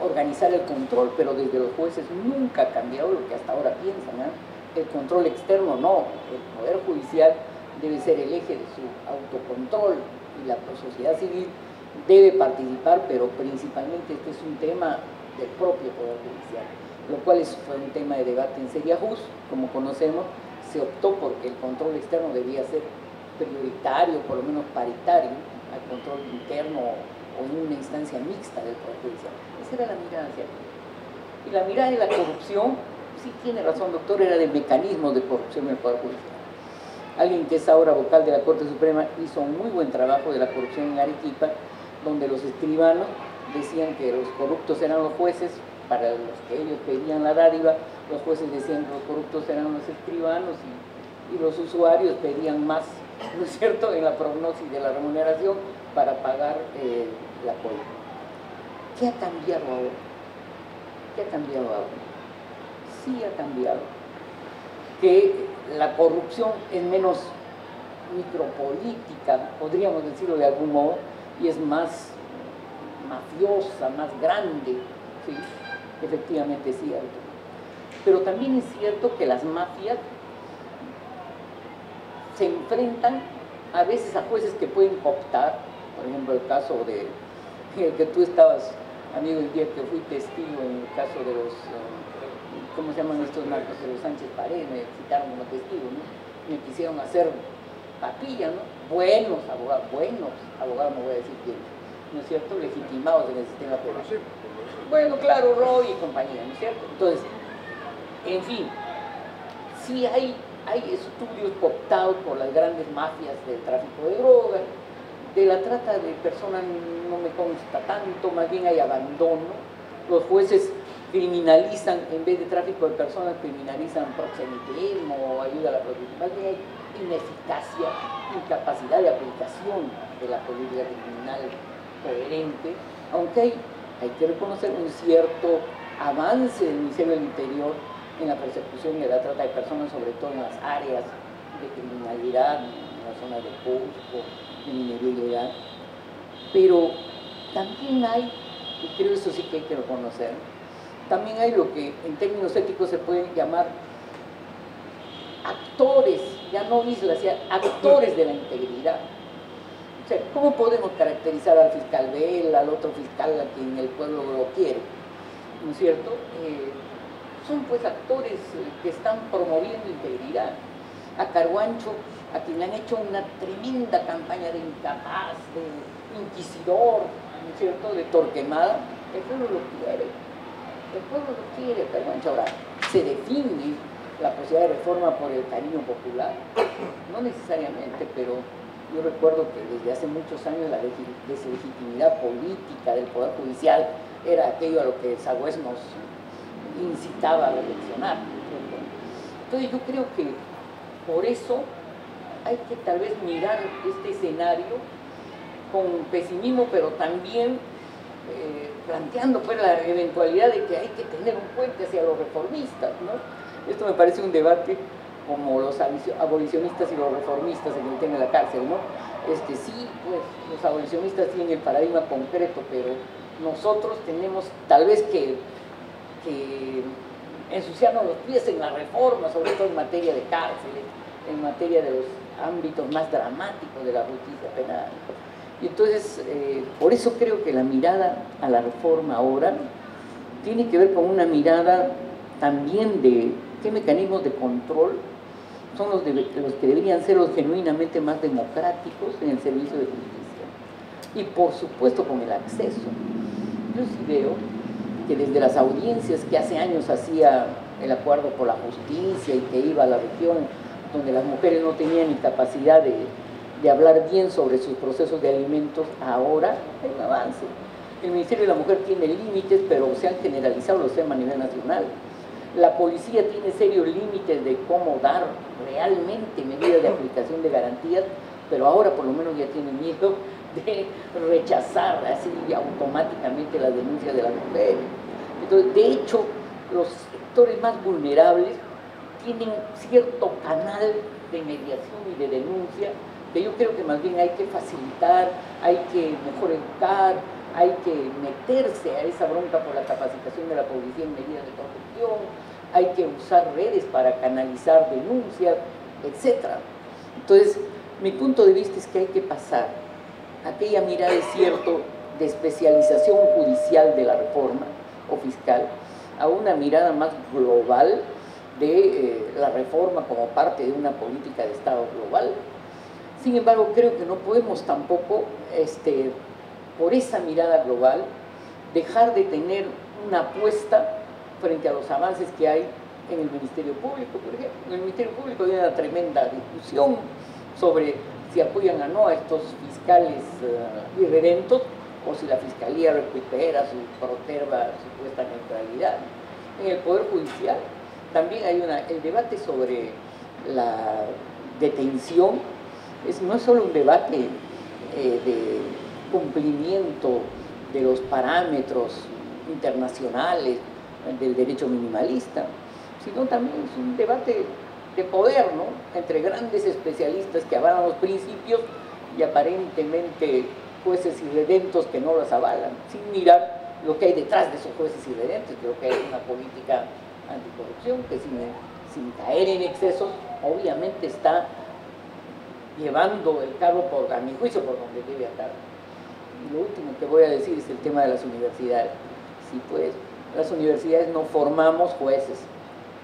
organizar el control, pero desde los jueces nunca ha cambiado lo que hasta ahora piensan, ¿no? El control externo no, el Poder Judicial debe ser el eje de su autocontrol y la sociedad civil debe participar, pero principalmente este es un tema del propio Poder Judicial, lo cual fue un tema de debate en CEDIAJUR, como conocemos. Se optó porque el control externo debía ser prioritario, por lo menos paritario, al control interno o en una instancia mixta del Poder Judicial. Esa era la mirada hacia aquí. Y la mirada de la corrupción, sí tiene razón, doctor, era de mecanismos de corrupción en el Poder Judicial. Alguien que es ahora vocal de la Corte Suprema hizo un muy buen trabajo de la corrupción en Arequipa, donde los escribanos decían que los corruptos eran los jueces, para los que ellos pedían la dádiva, los jueces decían que los corruptos eran los escribanos y los usuarios pedían más, ¿no es cierto?, en la prognosis de la remuneración para pagar la coima. ¿Qué ha cambiado ahora? ¿Qué ha cambiado ahora? Sí ha cambiado. Que la corrupción es menos micropolítica, podríamos decirlo de algún modo, y es más mafiosa, más grande, ¿sí? Efectivamente es cierto. Pero también es cierto que las mafias se enfrentan a veces a jueces que pueden cooptar, por ejemplo el caso de el que tú estabas, amigo, el día que fui testigo en el caso de los, ¿cómo se llaman estos narcos? De los Sánchez Paredes, me citaron como testigo, ¿no? Me quisieron hacer papilla, ¿no? Buenos abogados, no voy a decir quién, ¿no es cierto?, legitimados en el sistema penal. Bueno, claro, Roy y compañía, ¿no es cierto? Entonces, en fin, sí hay estudios cooptados por las grandes mafias del tráfico de drogas, de la trata de personas no me consta tanto, más bien hay abandono. Los jueces criminalizan, en vez de tráfico de personas, criminalizan proxenetismo o ayuda a la prostitución. Más bien hay ineficacia, incapacidad de aplicación de la política criminal coherente, aunque hay que reconocer un cierto avance del Ministerio del Interior en la persecución de la trata de personas, sobre todo en las áreas de criminalidad, en las zonas de Cusco, de minería ilegal. Pero también hay, y creo eso sí que hay que reconocer, también hay lo que en términos éticos se pueden llamar actores, ya no islas, ya actores de la integridad. O sea, ¿cómo podemos caracterizar al fiscal Bell, al otro fiscal a quien el pueblo lo quiere? ¿No es cierto? son pues actores que están promoviendo integridad. A Carhuancho, a quien le han hecho una tremenda campaña de incapaz, de inquisidor, ¿no es cierto?, de Torquemada, el pueblo lo quiere. El pueblo lo quiere, Carhuancho. Ahora, se define la posibilidad de reforma por el cariño popular, no necesariamente, pero yo recuerdo que desde hace muchos años la deslegitimidad política del Poder Judicial era aquello a lo que Sagüez nos incitaba a reflexionar. Entonces yo creo que por eso hay que tal vez mirar este escenario con pesimismo, pero también planteando pues la eventualidad de que hay que tener un puente hacia los reformistas, ¿no? Esto me parece un debate como los abolicionistas y los reformistas en el tema de la cárcel, ¿no? Sí, pues los abolicionistas tienen el paradigma concreto, pero nosotros tenemos tal vez que ensuciarnos los pies en la reforma, sobre todo en materia de cárceles, en materia de los ámbitos más dramáticos de la justicia penal. Y entonces, por eso creo que la mirada a la reforma ahora tiene que ver con una mirada también de qué mecanismos de control son los que deberían ser los genuinamente más democráticos en el servicio de justicia. Y por supuesto con el acceso. Yo sí veo que desde las audiencias que hace años hacía el Acuerdo por la Justicia y que iba a la región donde las mujeres no tenían ni capacidad de hablar bien sobre sus procesos de alimentos, ahora hay un avance. El Ministerio de la Mujer tiene límites, pero se han generalizado los temas a nivel nacional. La policía tiene serios límites de cómo dar realmente medidas de aplicación de garantías, pero ahora por lo menos ya tiene miedo de rechazar así automáticamente las denuncias de las mujeres. Entonces, de hecho, los sectores más vulnerables tienen cierto canal de mediación y de denuncia, que yo creo que más bien hay que facilitar, hay que mejor educar, hay que meterse a esa bronca por la capacitación de la policía en medidas de protección, hay que usar redes para canalizar denuncias, etc. Entonces, mi punto de vista es que hay que pasar aquella mirada, es cierto, de especialización judicial de la reforma o fiscal, a una mirada más global de la reforma como parte de una política de Estado global. Sin embargo, creo que no podemos tampoco, por esa mirada global, dejar de tener una apuesta frente a los avances que hay en el Ministerio Público, por ejemplo. En el Ministerio Público hay una tremenda discusión sobre si apoyan o no a estos fiscales irredentos o si la Fiscalía recupera su proterva supuesta neutralidad. En el Poder Judicial también hay el debate sobre la detención. No es solo un debate de cumplimiento de los parámetros internacionales del derecho minimalista, sino también es un debate de poder, ¿no?, entre grandes especialistas que avalan los principios y aparentemente jueces irredentos que no los avalan, sin mirar lo que hay detrás de esos jueces irredentes. Creo que hay una política anticorrupción que sin caer en excesos, obviamente está llevando el carro, a mi juicio, por donde debe andar. Y lo último que voy a decir es el tema de las universidades. Sí, pues, las universidades no formamos jueces,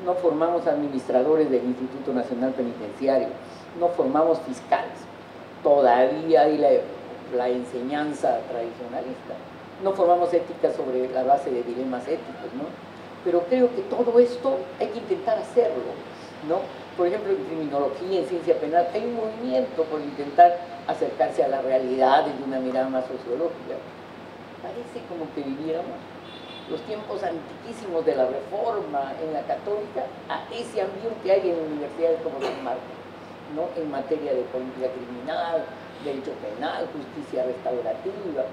no formamos administradores del Instituto Nacional Penitenciario, no formamos fiscales. Todavía hay la enseñanza tradicionalista. No formamos ética sobre la base de dilemas éticos, ¿no? Pero creo que todo esto hay que intentar hacerlo, ¿no? Por ejemplo, en criminología, en ciencia penal, hay un movimiento por intentar acercarse a la realidad desde una mirada más sociológica. Parece como que viviéramos los tiempos antiquísimos de la reforma en la católica, a ese ambiente que hay en universidades como San Marcos, ¿no?, en materia de política criminal, derecho penal, justicia restaurativa.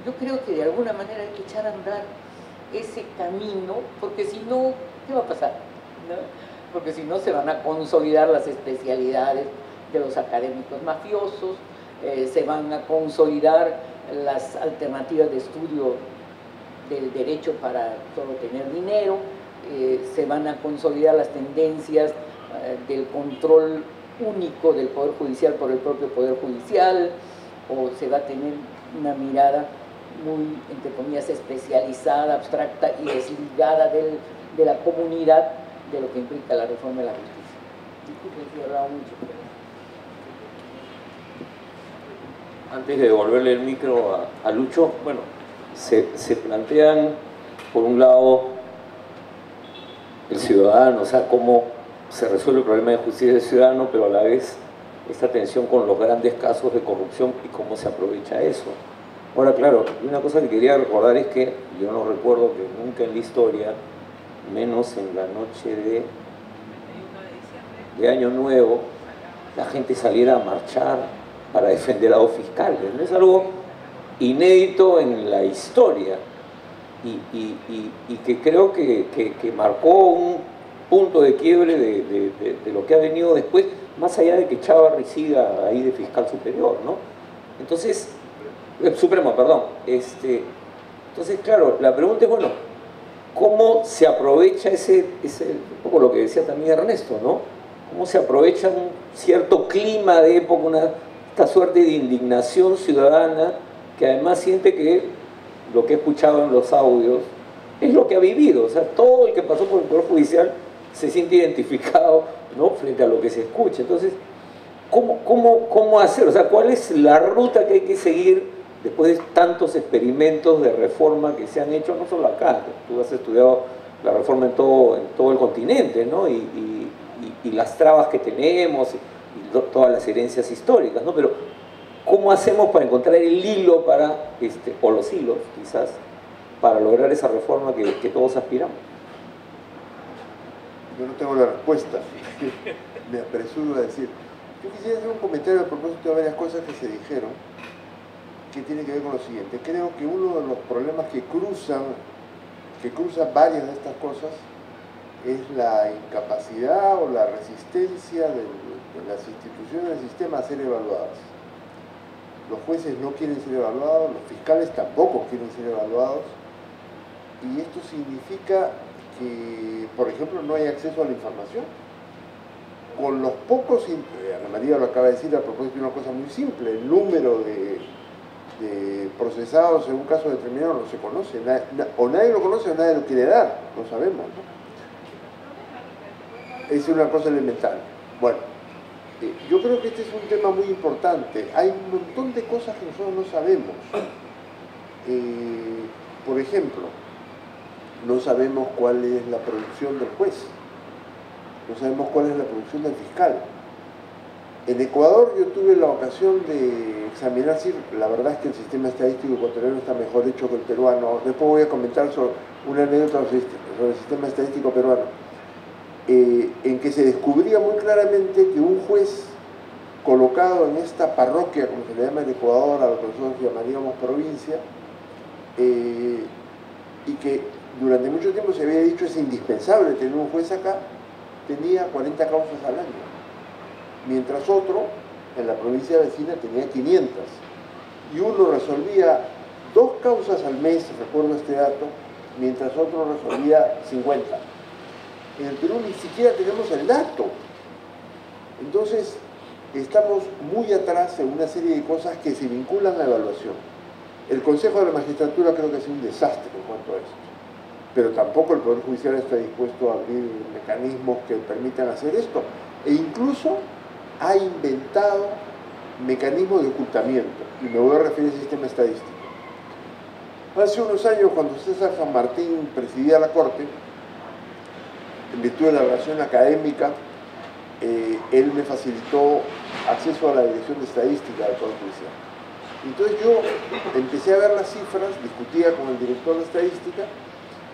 Yo creo que de alguna manera hay que echar a andar ese camino, porque si no, ¿qué va a pasar?, ¿no? Porque si no, se van a consolidar las especialidades de los académicos mafiosos, se van a consolidar las alternativas de estudio del derecho para solo tener dinero, se van a consolidar las tendencias del control único del Poder Judicial por el propio Poder Judicial, o se va a tener una mirada muy, entre comillas, especializada, abstracta y desligada del de la comunidad de lo que implica la reforma de la justicia. Disculpen si he hablado mucho. Antes de devolverle el micro a Lucho, bueno, se plantean, por un lado, el ciudadano, o sea, cómo se resuelve el problema de justicia del ciudadano, pero a la vez esta tensión con los grandes casos de corrupción y cómo se aprovecha eso. Ahora, claro, una cosa que quería recordar es que yo no recuerdo que nunca en la historia, menos en la noche de Año Nuevo, la gente saliera a marchar para defender a los fiscales. ¿No? Es algo inédito en la historia y que creo que marcó un punto de quiebre de lo que ha venido después, más allá de que Chávarri siga ahí de fiscal superior, ¿no? Entonces, supremo, perdón. Entonces, claro, la pregunta es, bueno, ¿cómo se aprovecha un poco lo que decía también Ernesto, ¿no? ¿Cómo se aprovecha un cierto clima de época, esta suerte de indignación ciudadana que además siente que lo que he escuchado en los audios es lo que ha vivido? O sea, todo el que pasó por el Poder Judicial se siente identificado, ¿no?, frente a lo que se escucha. Entonces, ¿cómo hacer? O sea, ¿cuál es la ruta que hay que seguir después de tantos experimentos de reforma que se han hecho, no solo acá? Tú has estudiado la reforma en todo el continente, ¿no? Y las trabas que tenemos y todas las herencias históricas, ¿no? Pero ¿cómo hacemos para encontrar el hilo o los hilos, quizás, para lograr esa reforma que todos aspiramos? Yo no tengo la respuesta, me apresuro a decir. Yo quisiera hacer un comentario a propósito de varias cosas que se dijeron, que tiene que ver con lo siguiente. Creo que uno de los problemas que cruzan varias de estas cosas es la incapacidad o la resistencia de las instituciones del sistema a ser evaluadas. Los jueces no quieren ser evaluados, los fiscales tampoco quieren ser evaluados, y esto significa que, por ejemplo, no hay acceso a la información. Con los pocos, Ana María lo acaba de decir a propósito de una cosa muy simple, el número de procesados en un caso determinado no se conoce, o nadie lo conoce o nadie lo quiere dar, no sabemos, ¿no? Es una cosa elemental. Bueno, yo creo que este es un tema muy importante. Hay un montón de cosas que nosotros no sabemos. Por ejemplo, no sabemos cuál es la producción del juez, no sabemos cuál es la producción del fiscal. En Ecuador yo tuve la ocasión de examinar, si la verdad es que el sistema estadístico ecuatoriano está mejor hecho que el peruano. Después voy a comentar sobre una anécdota sobre el sistema estadístico peruano, en que se descubría muy claramente que un juez colocado en esta parroquia, como se le llama en Ecuador, a lo que nosotros llamaríamos provincia, y que durante mucho tiempo se había dicho es indispensable tener un juez acá, tenía 40 causas al año, mientras otro en la provincia vecina tenía 500, y uno resolvía 2 causas al mes, recuerdo este dato, mientras otro resolvía 50. En el Perú ni siquiera tenemos el dato. Entonces estamos muy atrás en una serie de cosas que se vinculan a la evaluación. El Consejo de la Magistratura creo que es un desastre en cuanto a esto, pero tampoco el Poder Judicial está dispuesto a abrir mecanismos que permitan hacer esto, e incluso ha inventado mecanismos de ocultamiento, y me voy a referir al sistema estadístico. Hace unos años, cuando César San Martín presidía la Corte, en virtud de la relación académica, él me facilitó acceso a la Dirección de Estadística del Poder Judicial. Entonces yo empecé a ver las cifras, discutía con el director de Estadística,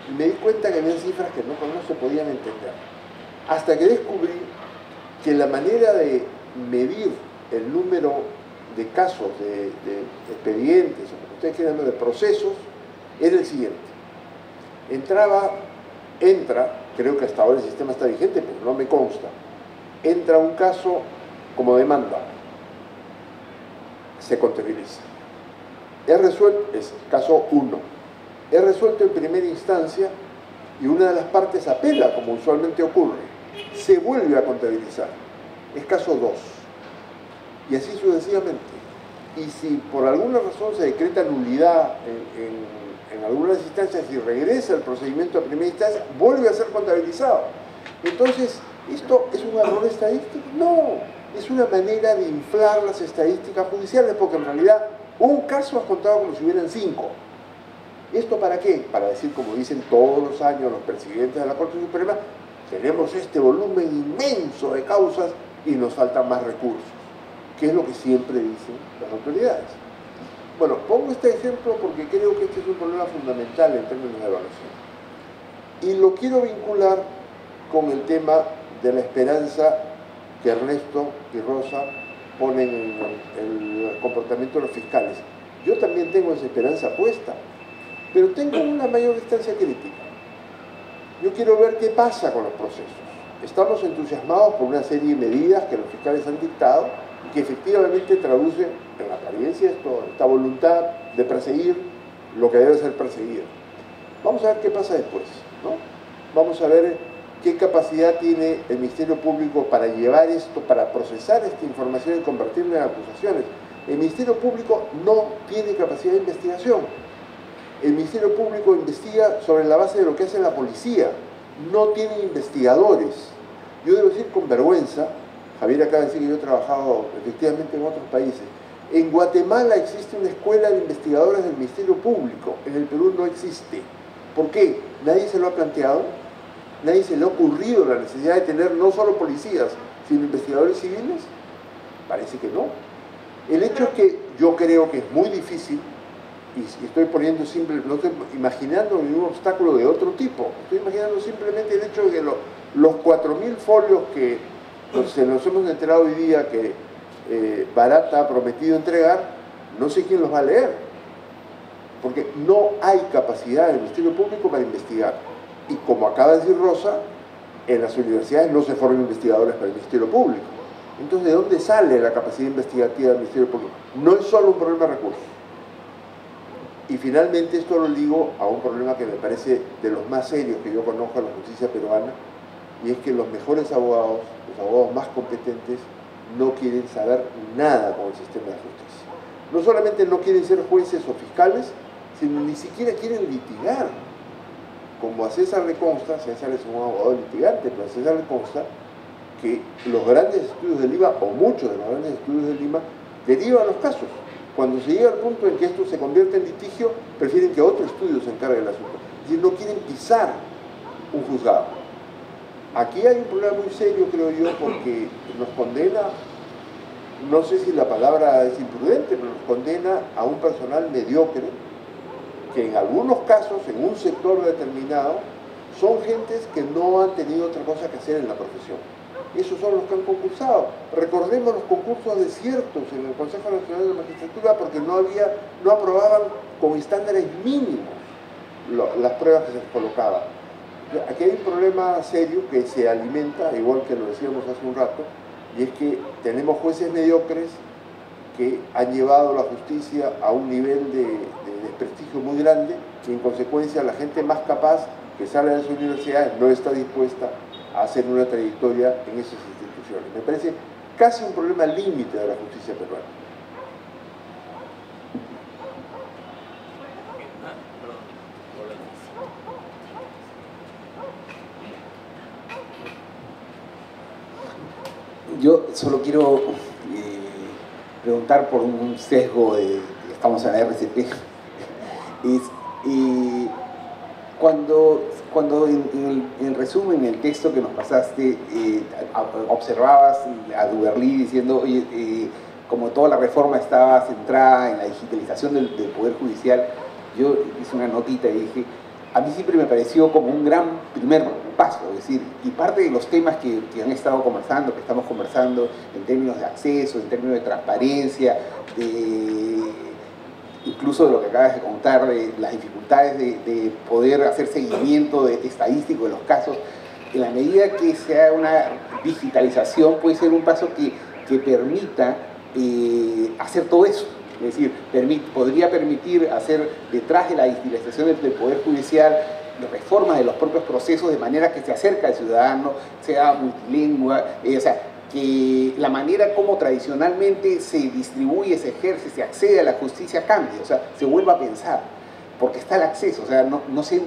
y me di cuenta que había cifras que no se podían entender. Hasta que descubrí que la manera de medir el número de casos, de expedientes, o como ustedes quieran, de procesos, era el siguiente. Entra, creo que hasta ahora el sistema está vigente, pero no me consta, entra un caso como demanda, se contabiliza. Es caso 1. Es resuelto en primera instancia y una de las partes apela, como usualmente ocurre. Se vuelve a contabilizar. Es caso 2. Y así sucesivamente. Y si por alguna razón se decreta nulidad en algunas instancias y regresa el procedimiento a primera instancia, vuelve a ser contabilizado. Entonces, ¿esto es un error estadístico? No, es una manera de inflar las estadísticas judiciales, porque en realidad un caso has contado como si hubieran 5. ¿Esto para qué? Para decir, como dicen todos los años los presidentes de la Corte Suprema, tenemos este volumen inmenso de causas y nos faltan más recursos, que es lo que siempre dicen las autoridades. Bueno, pongo este ejemplo porque creo que este es un problema fundamental en términos de evaluación. Y lo quiero vincular con el tema de la esperanza que Ernesto y Rosa ponen en el comportamiento de los fiscales. Yo también tengo esa esperanza puesta, pero tengo una mayor distancia crítica. Yo quiero ver qué pasa con los procesos. Estamos entusiasmados por una serie de medidas que los fiscales han dictado y que efectivamente traducen en la apariencia esta voluntad de perseguir lo que debe ser perseguido. Vamos a ver qué pasa después, ¿no? Vamos a ver qué capacidad tiene el Ministerio Público para llevar esto, para procesar esta información y convertirla en acusaciones. El Ministerio Público no tiene capacidad de investigación. El Ministerio Público investiga sobre la base de lo que hace la policía. No tiene investigadores. Yo debo decir con vergüenza, Javier acaba de decir que yo he trabajado efectivamente en otros países. En Guatemala existe una escuela de investigadores del Ministerio Público. En el Perú no existe. ¿Por qué? ¿Nadie se lo ha planteado? ¿Nadie se le ha ocurrido la necesidad de tener no solo policías, sino investigadores civiles? Parece que no. El hecho es que yo creo que es muy difícil, y estoy poniendo no estoy imaginando ningún obstáculo de otro tipo, estoy imaginando simplemente el hecho de que los 4.000 folios que nos hemos enterado hoy día que Barata ha prometido entregar, no sé quién los va a leer, porque no hay capacidad del Ministerio Público para investigar. Y como acaba de decir Rosa, en las universidades no se forman investigadores para el Ministerio Público. Entonces, ¿de dónde sale la capacidad investigativa del Ministerio Público? No es solo un problema de recursos. Y finalmente esto lo ligo a un problema que me parece de los más serios que yo conozco en la justicia peruana, y es que los mejores abogados, los abogados más competentes, no quieren saber nada con el sistema de justicia. No solamente no quieren ser jueces o fiscales, sino ni siquiera quieren litigar. Como a César le consta, César es un abogado litigante, pero a César le consta que los grandes estudios de Lima, o muchos de los grandes estudios de Lima, derivan los casos. Cuando se llega al punto en que esto se convierte en litigio, prefieren que otro estudio se encargue del asunto. Es decir, no quieren pisar un juzgado. Aquí hay un problema muy serio, creo yo, porque nos condena, no sé si la palabra es imprudente, pero nos condena a un personal mediocre, que en algunos casos, en un sector determinado, son gentes que no han tenido otra cosa que hacer en la profesión. Esos son los que han concursado. Recordemos los concursos desiertos en el Consejo Nacional de la Magistratura porque no aprobaban con estándares mínimos las pruebas que se les colocaban. Aquí hay un problema serio que se alimenta, igual que lo decíamos hace un rato, y es que tenemos jueces mediocres que han llevado la justicia a un nivel de desprestigio muy grande y en consecuencia la gente más capaz que sale de las universidades no está dispuesta a hacer una trayectoria en esas instituciones. Me parece casi un problema límite de la justicia peruana. Yo solo quiero preguntar por un sesgo de estamos en la RCP. Cuando en resumen, en el texto que nos pasaste, observabas a Duberlí diciendo, oye, como toda la reforma estaba centrada en la digitalización del Poder Judicial, yo hice una notita y dije, a mí siempre me pareció como un gran primer paso, es decir, y parte de los temas que han estado conversando, que estamos conversando en términos de acceso, en términos de transparencia, incluso de lo que acabas de contar, de las dificultades de poder hacer seguimiento estadístico de los casos, en la medida que sea una digitalización puede ser un paso que permita hacer todo eso. Es decir, podría permitir hacer detrás de la digitalización del Poder Judicial reformas de los propios procesos de manera que se acerque al ciudadano, sea multilingüe, o sea, que la manera como tradicionalmente se distribuye, se ejerce, se accede a la justicia cambie, o sea, se vuelva a pensar. porque está el acceso, o sea, no sé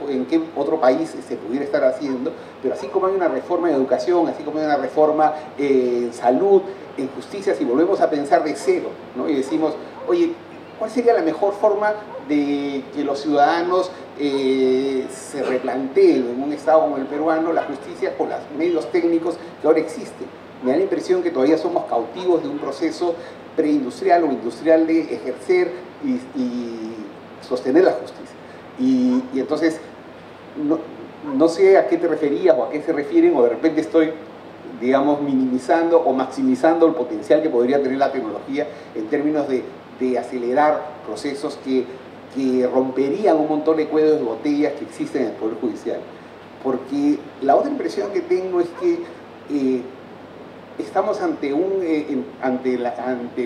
en qué otro país se pudiera estar haciendo, pero así como hay una reforma en educación, así como hay una reforma en salud, en justicia, si volvemos a pensar de cero, ¿no? Y decimos, oye, ¿cuál sería la mejor forma de que los ciudadanos se replanteen en un estado como el peruano la justicia con los medios técnicos que ahora existen? Me da la impresión que todavía somos cautivos de un proceso preindustrial o industrial de ejercer y sostener la justicia. Y entonces, no sé a qué te referías o a qué se refieren, o de repente estoy, digamos, minimizando o maximizando el potencial que podría tener la tecnología en términos de acelerar procesos que romperían un montón de cuellos de botellas que existen en el Poder Judicial. Porque la otra impresión que tengo es que estamos ante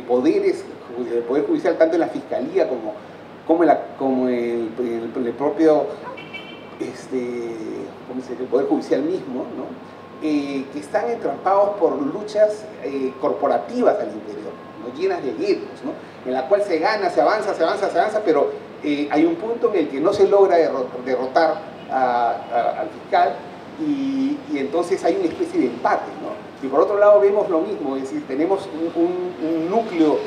poderes, el Poder Judicial, tanto en la Fiscalía como el propio el Poder Judicial mismo, ¿no? Que están entrampados por luchas corporativas al interior, ¿no? Llenas de guetos, ¿no? En la cual se gana, se avanza, pero hay un punto en el que no se logra derrotar al fiscal y entonces hay una especie de empate, ¿no? Y por otro lado vemos lo mismo, es decir, tenemos un núcleo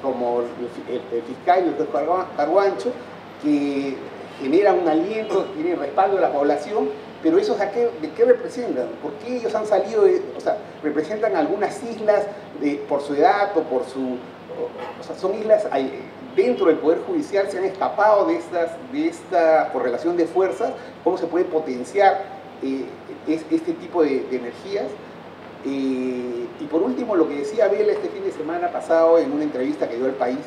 como el fiscal y el juez Carguancho, que generan un aliento, tienen respaldo de la población, pero esos ¿de qué representan? ¿Por qué ellos han salido o sea, representan algunas islas por su edad o por su... O sea, son islas dentro del Poder Judicial, se han escapado de esta correlación de fuerzas, cómo se puede potenciar este tipo de energías. Y por último, lo que decía Abel este fin de semana pasado en una entrevista que dio al País,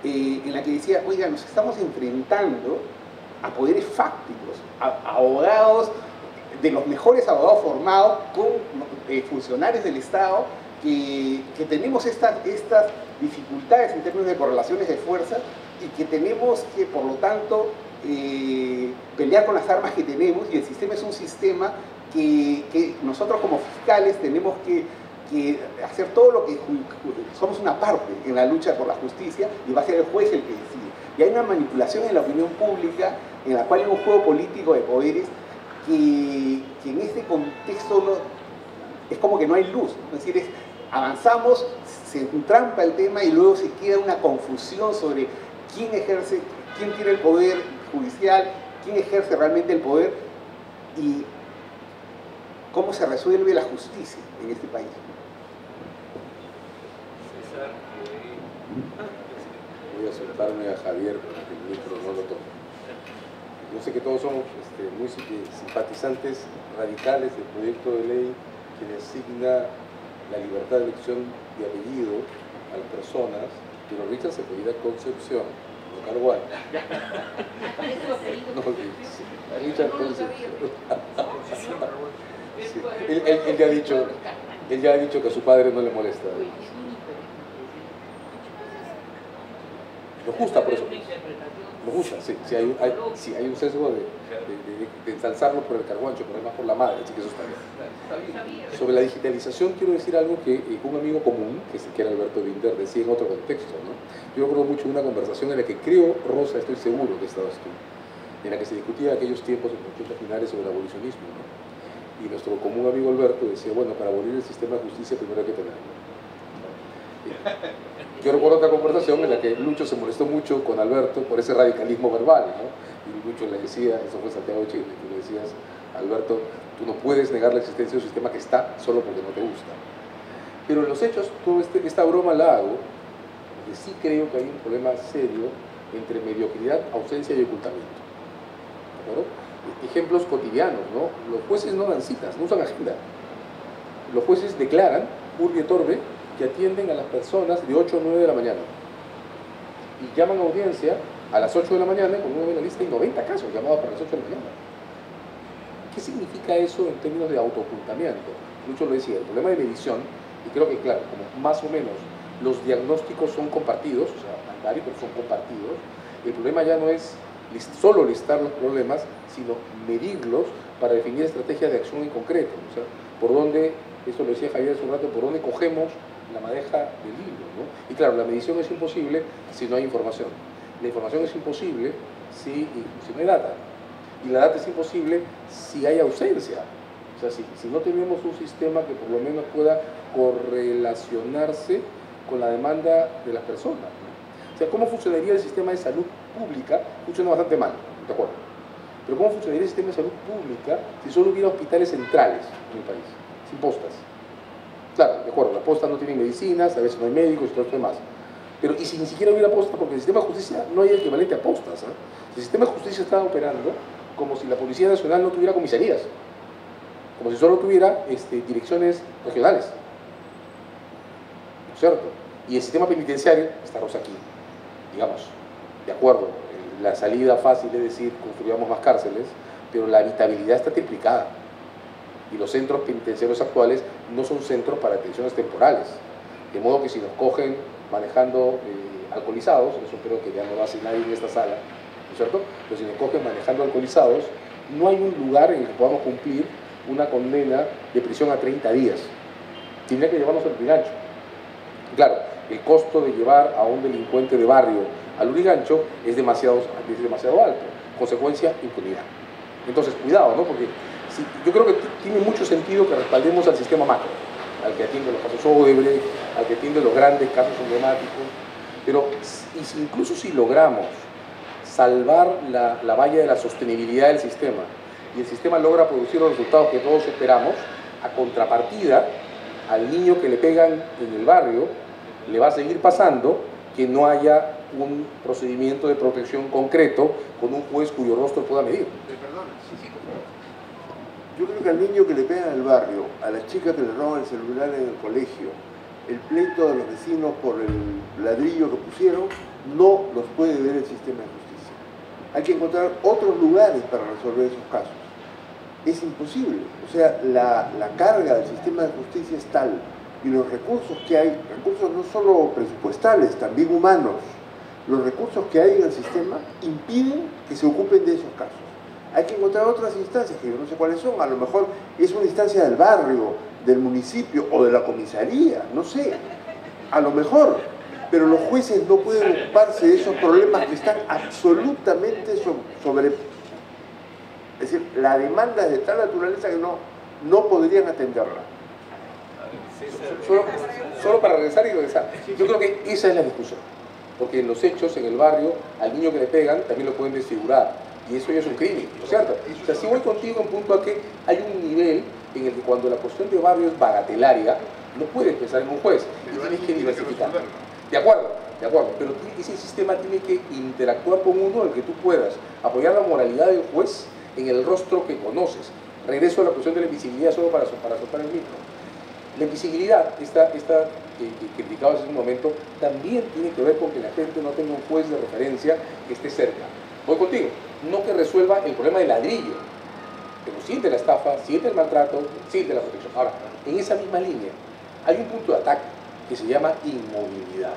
en la que decía, oiga, nos estamos enfrentando a poderes fácticos, a abogados, de los mejores abogados formados, con funcionarios del Estado, que tenemos estas dificultades en términos de correlaciones de fuerza y que tenemos que, por lo tanto, pelear con las armas que tenemos, y el sistema es un sistema que nosotros como fiscales tenemos que hacer todo lo que somos una parte en la lucha por la justicia, y va a ser el juez el que decide. Y hay una manipulación en la opinión pública en la cual hay un juego político de poderes que en este contexto es como que no hay luz, ¿no? Es decir, avanzamos, se entrampa el tema y luego se queda una confusión sobre quién tiene el poder judicial, quién ejerce realmente el poder y cómo se resuelve la justicia en este país. Voy a soltarme a Javier para que el ministro no lo tome. Yo sé que todos somos muy simpatizantes radicales del proyecto de ley que designa la libertad de elección de apellido a las personas, pero Richard se apellida Concepción, no Carguancho. No, Richard Concepción. Sí. Él ya ha dicho que a su padre no le molesta. Nos gusta por eso. Nos gusta, sí. Sí hay un sesgo de ensalzarlo por el Carguancho, pero más por la madre, así que eso está bien. Sobre la digitalización quiero decir algo que un amigo común, que era Alberto Binder, decía en otro contexto, ¿no? Yo recuerdo mucho una conversación en la que creo, Rosa, estoy seguro que estabas tú, en la que se discutía aquellos tiempos en los 80 finales sobre el abolicionismo, ¿no? Y nuestro común amigo Alberto decía, bueno, para abolir el sistema de justicia primero hay que tenerlo. Yo recuerdo otra conversación en la que Lucho se molestó mucho con Alberto por ese radicalismo verbal, ¿no? Y Lucho le decía, eso fue en Santiago de Chile, tú le decías, Alberto, tú no puedes negar la existencia de un sistema que está solo porque no te gusta. Pero en los hechos, toda esta broma la hago, porque sí creo que hay un problema serio entre mediocridad, ausencia y ocultamiento. ¿De acuerdo? Ejemplos cotidianos, ¿no? Los jueces no dan citas, no usan agenda. Los jueces declaran, urbi et orbi, que atienden a las personas de 8 a 9 de la mañana. Y llaman a audiencia a las 8 de la mañana con una lista y 90 casos llamados para las 8 de la mañana. ¿Qué significa eso en términos de autoocultamiento? Lucho lo decía, el problema de medición, y creo que claro, como más o menos los diagnósticos son compartidos, o sea, varios son compartidos, el problema ya no es solo listar los problemas, sino medirlos para definir estrategias de acción en concreto. O sea, por dónde, esto lo decía Javier hace un rato, por dónde cogemos la madeja del hilo, ¿no? Y claro, la medición es imposible si no hay información. La información es imposible si no hay data. Y la data es imposible si hay ausencia. O sea, si no tenemos un sistema que por lo menos pueda correlacionarse con la demanda de las personas, ¿no? O sea, ¿cómo funcionaría el sistema de salud pública? Funciona bastante mal, ¿de acuerdo? Pero ¿cómo funcionaría el sistema de salud pública si solo hubiera hospitales centrales en el país, sin postas? Claro, de acuerdo, las postas no tienen medicinas, a veces no hay médicos y todo esto demás. Pero, ¿y si ni siquiera hubiera postas? Porque el sistema de justicia no hay equivalente a postas, ¿eh? El sistema de justicia está operando como si la Policía Nacional no tuviera comisarías, como si solo tuviera direcciones regionales, ¿no es cierto? Y el sistema penitenciario está aquí, digamos, de acuerdo. La salida fácil es decir, construyamos más cárceles, pero la habitabilidad está triplicada. Y los centros penitenciarios actuales no son centros para detenciones temporales. De modo que si nos cogen manejando alcoholizados, eso creo que ya no lo hace nadie en esta sala, ¿no es cierto? Pero si nos cogen manejando alcoholizados, no hay un lugar en el que podamos cumplir una condena de prisión a 30 días. Tendría que llevarnos al Lurigancho. Claro, el costo de llevar a un delincuente de barrio al Lurigancho es demasiado alto. Consecuencia, impunidad. Entonces, cuidado, ¿no? Porque yo creo que tiene mucho sentido que respaldemos al sistema macro, al que atiende los casos Odebrecht, al que atiende los grandes casos emblemáticos, pero incluso si logramos salvar la valla de la sostenibilidad del sistema y el sistema logra producir los resultados que todos esperamos, a contrapartida, al niño que le pegan en el barrio le va a seguir pasando que no haya un procedimiento de protección concreto con un juez cuyo rostro pueda medir. Perdona, sí, por favor. Yo creo que al niño que le pegan en el barrio, a la chica que le roban el celular en el colegio, el pleito de los vecinos por el ladrillo que pusieron, no los puede ver el sistema de justicia. Hay que encontrar otros lugares para resolver esos casos. Es imposible. O sea, la carga del sistema de justicia es tal, y los recursos que hay, recursos no solo presupuestales, también humanos, los recursos que hay en el sistema impiden que se ocupen de esos casos. Hay que encontrar otras instancias, que yo no sé cuáles son, a lo mejor es una instancia del barrio, del municipio o de la comisaría, no sé, a lo mejor, pero los jueces no pueden ocuparse de esos problemas que están absolutamente sobre... Es decir, la demanda es de tal naturaleza que no podrían atenderla. Solo para regresar y regresar. Yo creo que esa es la discusión. Porque en los hechos, en el barrio, al niño que le pegan también lo pueden desfigurar. Y eso ya es un crimen, ¿no es cierto? O sea, si voy contigo en punto a que hay un nivel en el que cuando la cuestión de barrio es bagatelaria, no puedes pensar en un juez y tienes que diversificar. De acuerdo, pero ese sistema tiene que interactuar con uno en el que tú puedas apoyar la moralidad del juez en el rostro que conoces. Regreso a la cuestión de la invisibilidad solo para soltar el micro. La invisibilidad, esta que criticabas en un momento, también tiene que ver con que la gente no tenga un juez de referencia que esté cerca. Voy contigo, no que resuelva el problema del ladrillo, pero siente la estafa, siente el maltrato, siente la protección. Ahora, en esa misma línea, hay un punto de ataque que se llama inmovilidad.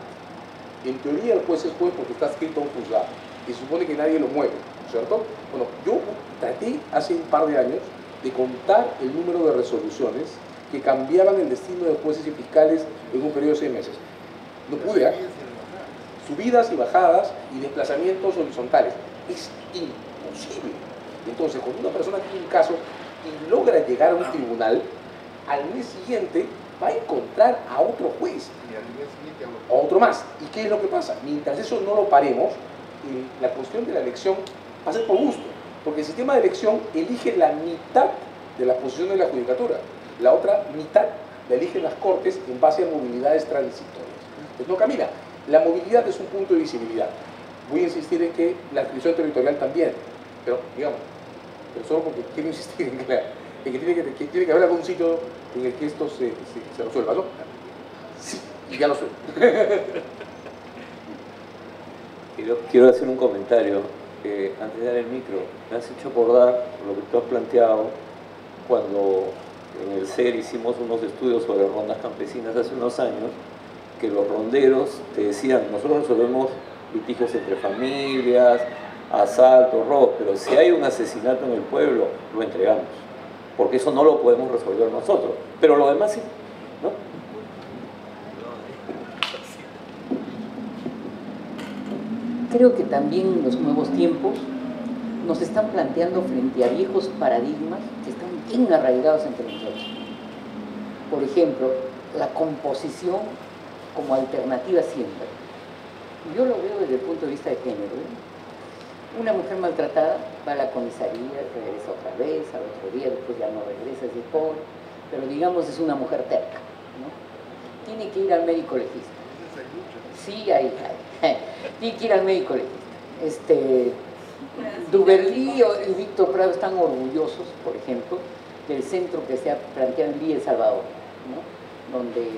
En teoría el juez es juez porque está adscrito a un juzgado y se supone que nadie lo mueve, ¿no es cierto? Bueno, yo traté hace un par de años de contar el número de resoluciones que cambiaban el destino de jueces y fiscales en un periodo de 6 meses. No pude, ¿eh? Subidas y bajadas y desplazamientos horizontales. Es imposible. Entonces, cuando una persona tiene un caso y logra llegar a un tribunal, al mes siguiente va a encontrar a otro juez, a otro más. ¿Y qué es lo que pasa? Mientras eso no lo paremos, la cuestión de la elección va a ser por gusto, porque el sistema de elección elige la mitad de las posiciones de la judicatura. La otra mitad la eligen las cortes en base a movilidades transitorias. Entonces no camina. La movilidad es un punto de visibilidad. Voy a insistir en que la adscripción territorial también, pero digamos, pero solo porque quiero insistir en que tiene que haber algún sitio en el que esto se resuelva, ¿no? Sí, y ya lo suelto. Quiero hacer un comentario antes de dar el micro. Me has hecho acordar lo que tú has planteado cuando en el CER hicimos unos estudios sobre rondas campesinas hace unos años, que los ronderos te decían, nosotros resolvemos litigios entre familias, asaltos, robos, pero si hay un asesinato en el pueblo, lo entregamos, porque eso no lo podemos resolver nosotros, pero lo demás sí, ¿no? creo que también los nuevos tiempos nos están planteando frente a viejos paradigmas que están bien arraigados entre nosotros. Por ejemplo, la composición como alternativa siempre. Yo lo veo desde el punto de vista de género. Una mujer maltratada va a la comisaría, regresa otra vez, al otro día, después ya no regresa, es de pobre, pero digamos es una mujer terca, ¿no? Tiene que ir al médico legista. Sí, hay. Tiene que ir al médico legista. Duverly y Víctor Prado están orgullosos, por ejemplo, del centro que se ha planteado en Villa El Salvador, ¿no? Donde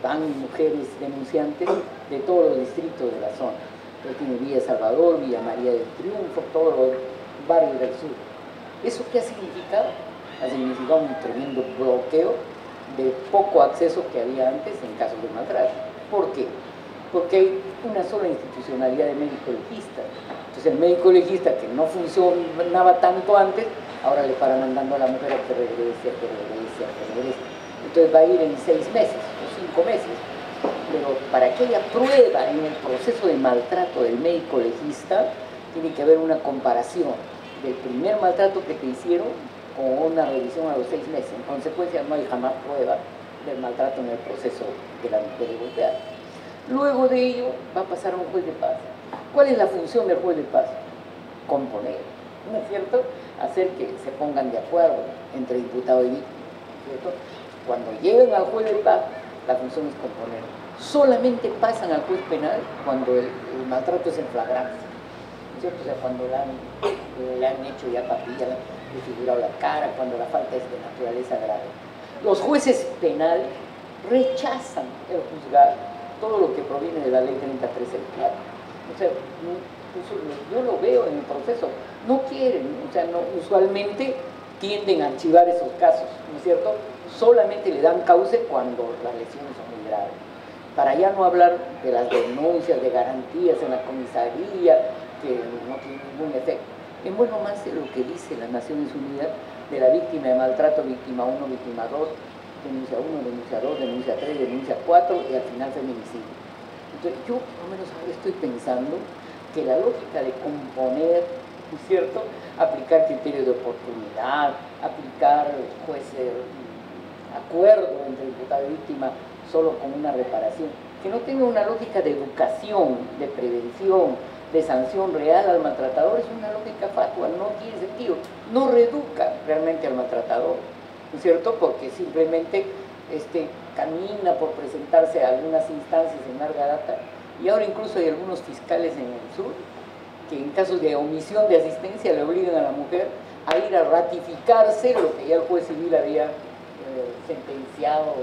van mujeres denunciantes de todos los distritos de la zona. Entonces tiene Villa El Salvador, Villa María del Triunfo, todos los barrios del sur. ¿Eso qué ha significado? Ha significado un tremendo bloqueo de poco acceso que había antes en casos de maltrato. ¿Por qué? Porque hay una sola institucionalidad de médico legista. Entonces el médico legista, que no funcionaba tanto antes, ahora le paran mandando a la mujer a que regrese, a que regrese, a que regrese. Entonces va a ir en 6 meses o 5 meses. Pero para que haya prueba en el proceso de maltrato del médico legista, tiene que haber una comparación del primer maltrato que te hicieron con una revisión a los 6 meses. En consecuencia, no hay jamás prueba del maltrato en el proceso de la mujer golpeada. Luego de ello va a pasar a un juez de paz. ¿Cuál es la función del juez de paz? Componer, ¿no es cierto? Hacer que se pongan de acuerdo entre imputado y víctima, ¿cierto? Cuando llegan al juez de paz, la función es componer. Solamente pasan al juez penal cuando el maltrato es en flagrancia, ¿no es cierto? O sea, cuando le han hecho ya papilla, le han figurado la cara, cuando la falta es de naturaleza grave. Los jueces penales rechazan el juzgar todo lo que proviene de la ley 33 del Plata. O sea, yo lo veo en el proceso, no quieren, o sea, no, usualmente tienden a archivar esos casos, ¿no es cierto? Solamente le dan cauce cuando las lesiones son muy graves. Para ya no hablar de las denuncias, de garantías en la comisaría, que no tienen ningún efecto. En bueno más de lo que dice las Naciones Unidas de la víctima de maltrato, víctima 1, víctima 2, denuncia 1, denuncia 2, denuncia 3, denuncia 4 y al final feminicidio. Entonces yo por lo menos ahora estoy pensando que la lógica de componer, ¿no es cierto?, aplicar criterios de oportunidad, aplicar acuerdo entre imputado y víctima solo con una reparación, que no tenga una lógica de educación, de prevención, de sanción real al maltratador, es una lógica fatua, no tiene sentido, no reeduca realmente al maltratador, ¿no es cierto?, porque simplemente camina por presentarse a algunas instancias en larga data, y ahora incluso hay algunos fiscales en el sur que en casos de omisión de asistencia le obligan a la mujer a ir a ratificarse lo que ya el juez civil había sentenciado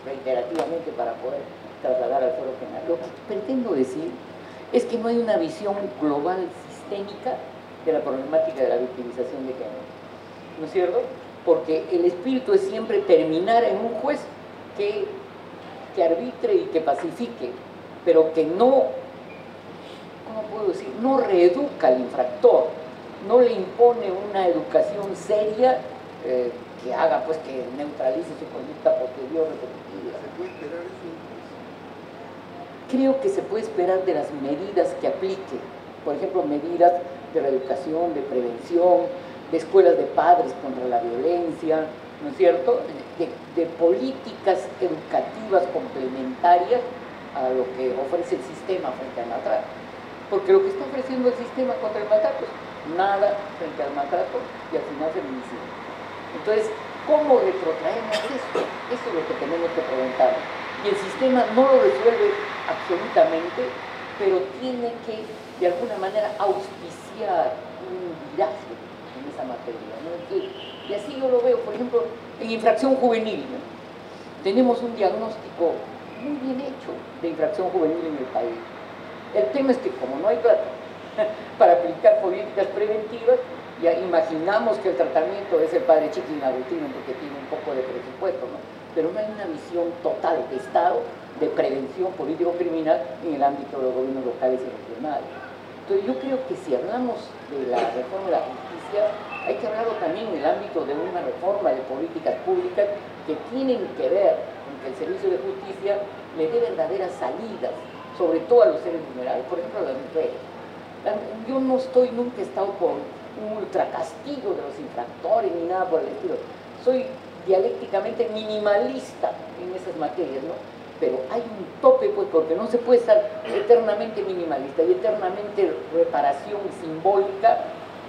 reiterativamente para poder trasladar al fuero penal. Lo que pretendo decir es que no hay una visión global sistémica de la problemática de la victimización de género, ¿no es cierto? Porque el espíritu es siempre terminar en un juez que arbitre y que pacifique, pero que no, ¿cómo puedo decir?, no reeduca al infractor, no le impone una educación seria que haga, pues, que neutralice su conducta posterior repetitiva. ¿Se puede esperar eso? Creo que se puede esperar de las medidas que aplique, por ejemplo, medidas de reeducación, de prevención, de escuelas de padres contra la violencia, ¿no es cierto?, de políticas educativas complementarias a lo que ofrece el sistema frente al maltrato. Porque lo que está ofreciendo el sistema contra el maltrato es nada frente al maltrato y al final feminicidio. Entonces, ¿cómo retrotraemos esto? Eso es lo que tenemos que preguntar. Y el sistema no lo resuelve absolutamente, pero tiene que, de alguna manera, auspiciar un viraje en esa materia, ¿no? Y así yo lo veo, por ejemplo, en infracción juvenil, ¿no? Tenemos un diagnóstico muy bien hecho de infracción juvenil en el país. El tema es que como no hay plata para aplicar políticas preventivas, ya imaginamos que el tratamiento es el padre chiquín agustino porque tiene un poco de presupuesto, ¿no? Pero no hay una visión total de Estado de prevención político-criminal en el ámbito de los gobiernos locales y regionales. Entonces yo creo que si hablamos de la reforma de la justicia, hay que hablarlo también en el ámbito de una reforma de políticas públicas que tienen que ver con que el servicio de justicia le dé verdaderas salidas sobre todo a los seres vulnerables, por ejemplo a las mujeres. Yo nunca he estado por un ultracastigo de los infractores ni nada por el estilo. Soy dialécticamente minimalista en esas materias, ¿no? Pero hay un tope, pues, porque no se puede estar eternamente minimalista y eternamente reparación simbólica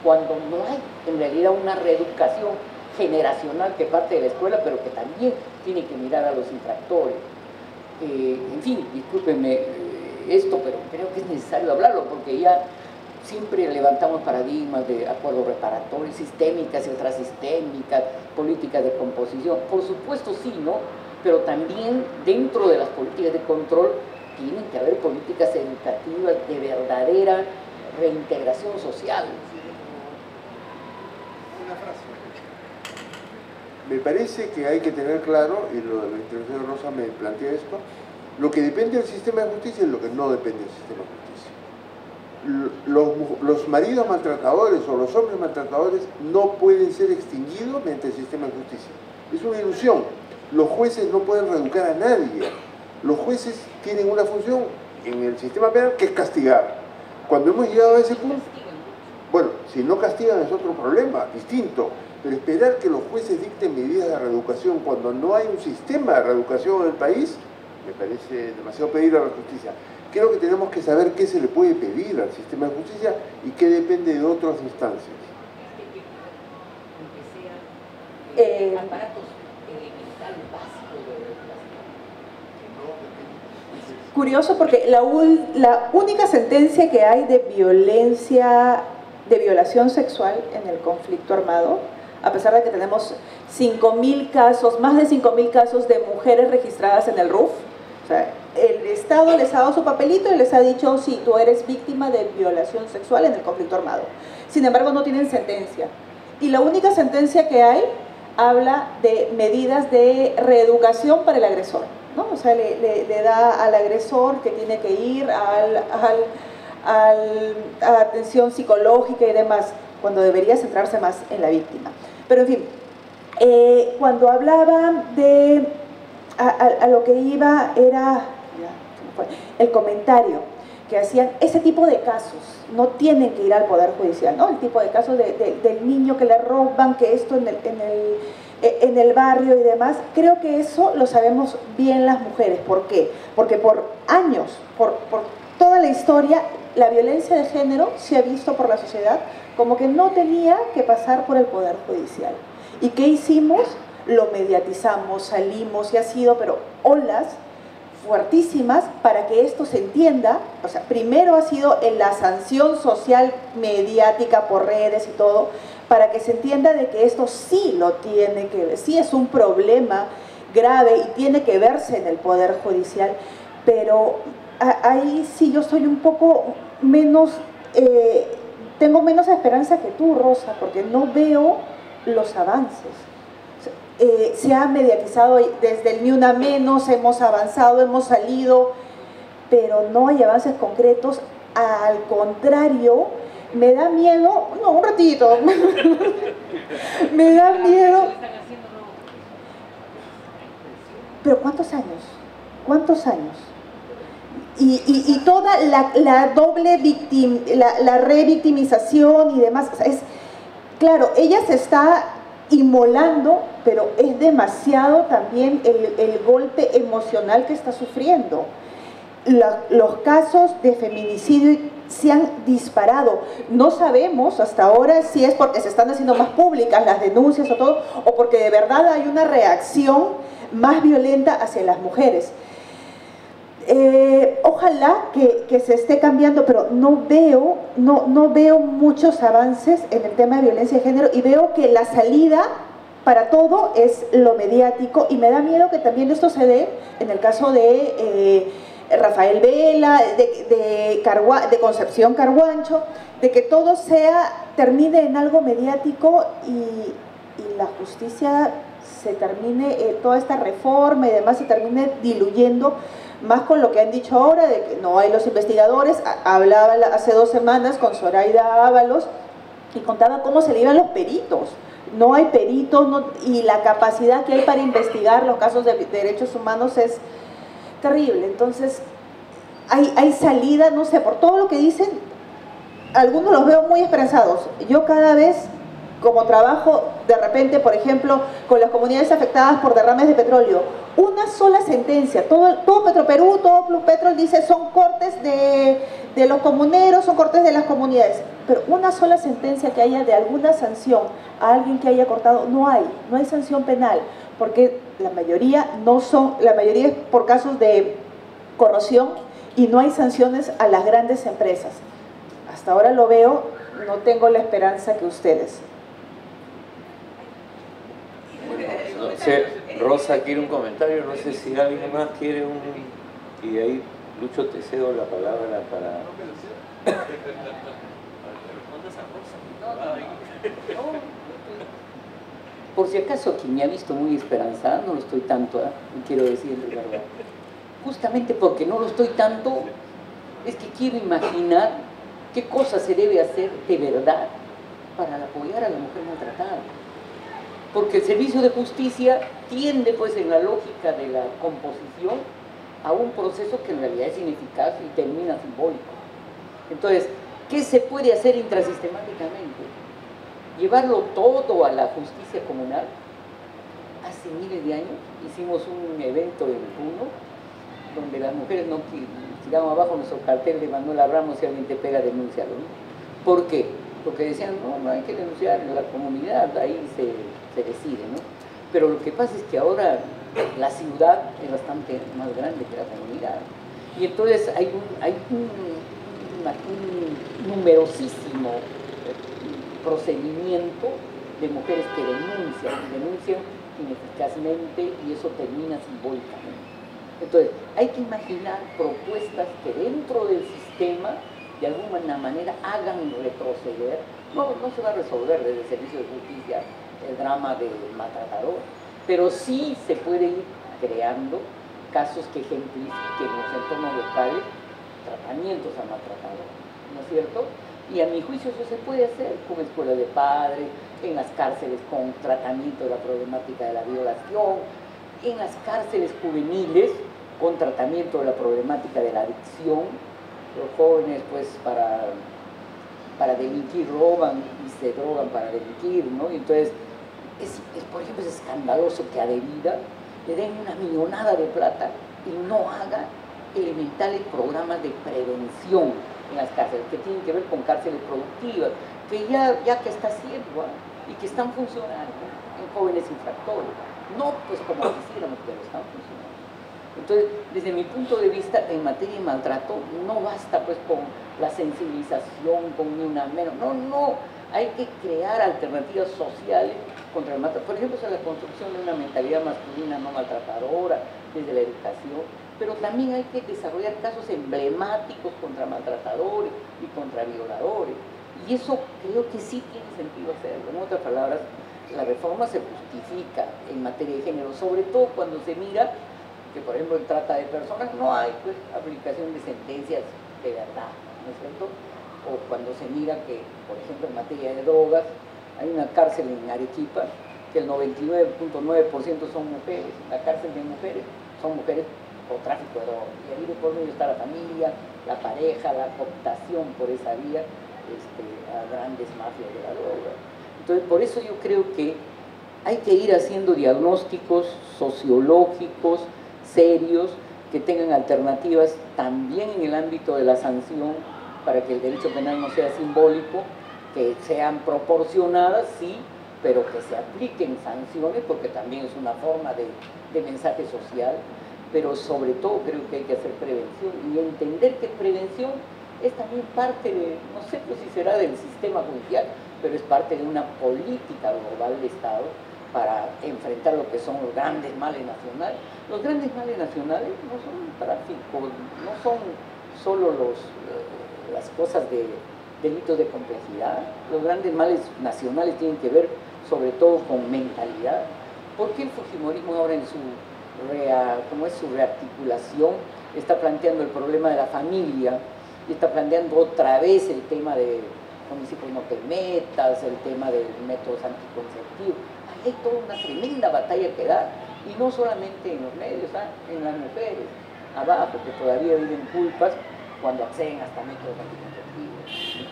cuando no hay en realidad una reeducación generacional que parte de la escuela, pero que también tiene que mirar a los infractores. En fin, discúlpenme esto, pero creo que es necesario hablarlo, porque ya siempre levantamos paradigmas de acuerdos reparatorios, sistémicas y otras sistémicas, políticas de composición. Por supuesto sí, ¿no? Pero también dentro de las políticas de control tienen que haber políticas educativas de verdadera reintegración social. Una frase. Me parece que hay que tener claro, y la intervención de Rosa me plantea esto, lo que depende del sistema de justicia y lo que no depende del sistema de justicia. Los maridos maltratadores o los hombres maltratadores no pueden ser extinguidos mediante el sistema de justicia. Es una ilusión. Los jueces no pueden reeducar a nadie. Los jueces tienen una función en el sistema penal que es castigar. Cuando hemos llegado a ese punto, bueno, si no castigan es otro problema, distinto. Pero esperar que los jueces dicten medidas de reeducación cuando no hay un sistema de reeducación en el país, me parece demasiado pedir a la justicia. Creo que tenemos que saber qué se le puede pedir al sistema de justicia y qué depende de otras instancias. Aparatos elementales básicos de regulación. Curioso porque la única sentencia que hay de violación sexual en el conflicto armado, a pesar de que tenemos 5.000 casos, más de 5.000 casos de mujeres registradas en el RUF, o sea, el Estado les ha dado su papelito y les ha dicho, sí, tú eres víctima de violación sexual en el conflicto armado. Sin embargo, no tienen sentencia. Y la única sentencia que hay habla de medidas de reeducación para el agresor, ¿no? O sea, le da al agresor que tiene que ir a atención psicológica y demás, cuando debería centrarse más en la víctima. Pero en fin, cuando hablaban de, a lo que iba era el comentario que hacían, ese tipo de casos no tienen que ir al Poder Judicial, ¿no? El tipo de casos del niño que le roban, que esto en el barrio y demás, creo que eso lo sabemos bien las mujeres. ¿Por qué? Porque por años, por toda la historia, la violencia de género se ha visto por la sociedad como que no tenía que pasar por el Poder Judicial. ¿Y qué hicimos? Lo mediatizamos, salimos y ha sido, pero olas fuertísimas para que esto se entienda. O sea, primero ha sido en la sanción social mediática por redes y todo, para que se entienda de que esto sí lo tiene que ver, sí es un problema grave y tiene que verse en el Poder Judicial, pero ahí sí yo soy un poco menos, tengo menos esperanza que tú, Rosa, porque no veo los avances. Se ha mediatizado desde el Ni Una Menos, hemos avanzado, hemos salido, pero no hay avances concretos. Al contrario, me da miedo, no, un ratito, me da miedo. Pero ¿cuántos años? ¿Cuántos años? Y toda la doble la revictimización y demás, o sea, claro, ella se está inmolando, pero es demasiado también el golpe emocional que está sufriendo. Los casos de feminicidio se han disparado. No sabemos hasta ahora si es porque se están haciendo más públicas las denuncias o todo, o porque de verdad hay una reacción más violenta hacia las mujeres. Ojalá que se esté cambiando, pero no veo muchos avances en el tema de violencia de género, y veo que la salida para todo es lo mediático, y me da miedo que también esto se dé en el caso de Rafael Vela, de Concepción Carhuancho, de que todo termine en algo mediático y la justicia se termine, toda esta reforma y demás se termine diluyendo más con lo que han dicho ahora, de que no hay los investigadores. Hablaba hace 2 semanas con Zoraida Ábalos y contaba cómo se le iban los peritos. No hay peritos, y la capacidad que hay para investigar los casos de derechos humanos es terrible. Entonces, hay salida, no sé, por todo lo que dicen, algunos los veo muy esperanzados. Yo cada vez, como trabajo de repente, por ejemplo, con las comunidades afectadas por derrames de petróleo, una sola sentencia, todo Petroperú, todo Pluspetrol dice son cortes de los comuneros, son cortes de las comunidades, pero una sola sentencia que haya de alguna sanción a alguien que haya cortado, no hay sanción penal, porque la mayoría es por casos de corrupción y no hay sanciones a las grandes empresas. Hasta ahora lo veo, no tengo la esperanza que ustedes. No sé, Rosa quiere un comentario, no sé si alguien más quiere un... Y ahí, Lucho, te cedo la palabra para... Por si acaso, quien me ha visto muy esperanzada, no lo estoy tanto, quiero decir de verdad. Justamente porque no lo estoy tanto, es que quiero imaginar qué cosa se debe hacer de verdad para apoyar a la mujer maltratada. Porque el servicio de justicia tiende, pues, en la lógica de la composición, a un proceso que en realidad es ineficaz y termina simbólico. Entonces, ¿qué se puede hacer intrasistemáticamente? Llevarlo todo a la justicia comunal. Hace miles de años hicimos un evento en Puno, donde las mujeres no tiraban abajo nuestro cartel de Manuela Ramos: si alguien te pega, denúncialo, ¿no? ¿Por qué? Porque decían, no hay que denunciar en la comunidad, ahí se decide, ¿no? Pero lo que pasa es que ahora la ciudad es bastante más grande que la comunidad. Y entonces hay un numerosísimo procedimiento de mujeres que denuncian ineficazmente, y eso termina simbólicamente. Entonces, hay que imaginar propuestas que dentro del sistema de alguna manera hagan retroceder. No se va a resolver desde el servicio de justicia el drama del maltratador, pero sí se puede ir creando casos que ejemplifiquen en los entornos locales tratamientos a maltratador, ¿no es cierto? Y a mi juicio eso se puede hacer con escuelas de padres, en las cárceles con tratamiento de la problemática de la violación, en las cárceles juveniles con tratamiento de la problemática de la adicción. Los jóvenes, pues, para delinquir roban y se drogan para delinquir, ¿no? Y entonces, por ejemplo, es escandaloso que a Devida le den una millonada de plata y no haga elementales programas de prevención en las cárceles, que tienen que ver con cárceles productivas, que ya que está haciendo, y que están funcionando en jóvenes infractores. No pues como quisiéramos, pero están funcionando. Entonces, desde mi punto de vista, en materia de maltrato, no basta pues con la sensibilización, con ni una menos. No, hay que crear alternativas sociales contra el maltrato. Por ejemplo, la construcción de una mentalidad masculina no maltratadora desde la educación, pero también hay que desarrollar casos emblemáticos contra maltratadores y contra violadores. Y eso creo que sí tiene sentido hacerlo. En otras palabras, la reforma se justifica en materia de género, sobre todo cuando se mira que, por ejemplo, en trata de personas no hay pues aplicación de sentencias de verdad, ¿no es cierto? O cuando se mira que, por ejemplo, en materia de drogas, hay una cárcel en Arequipa que el 99.9% son mujeres. La cárcel de mujeres son mujeres por tráfico de drogas. Y ahí de por medio está la familia, la pareja, la cooptación por esa vía a grandes mafias de la droga. Entonces, por eso yo creo que hay que ir haciendo diagnósticos sociológicos serios que tengan alternativas también en el ámbito de la sanción, para que el derecho penal no sea simbólico, que sean proporcionadas, sí, pero que se apliquen sanciones, porque también es una forma de mensaje social. Pero sobre todo creo que hay que hacer prevención y entender que prevención es también parte de, no sé pues si será del sistema judicial, pero es parte de una política global de Estado para enfrentar lo que son los grandes males nacionales. Los grandes males nacionales no son tráfico, no son solo las cosas de delitos de complejidad. Los grandes males nacionales tienen que ver sobre todo con mentalidad. ¿Por qué el fujimorismo ahora en su rearticulación está planteando el problema de la familia y está planteando otra vez el tema de municipios no te metas, el tema de métodos anticonceptivos? Ahí hay toda una tremenda batalla que dar, y no solamente en los medios, en las mujeres. abajo, que todavía viven culpas cuando acceden hasta métodos anticonceptivos.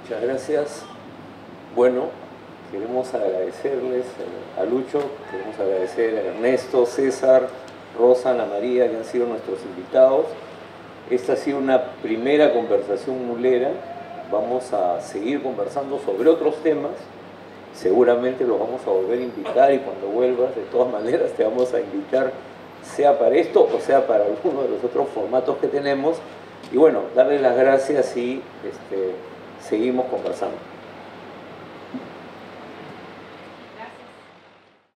Muchas gracias. Bueno, queremos agradecerles a Lucho, queremos agradecer a Ernesto, César, Rosa, Ana María, que han sido nuestros invitados. Esta ha sido una primera conversación mulera. Vamos a seguir conversando sobre otros temas. Seguramente los vamos a volver a invitar, y cuando vuelvas, de todas maneras, te vamos a invitar, sea para esto o sea para alguno de los otros formatos que tenemos. Y bueno, darles las gracias y seguimos conversando.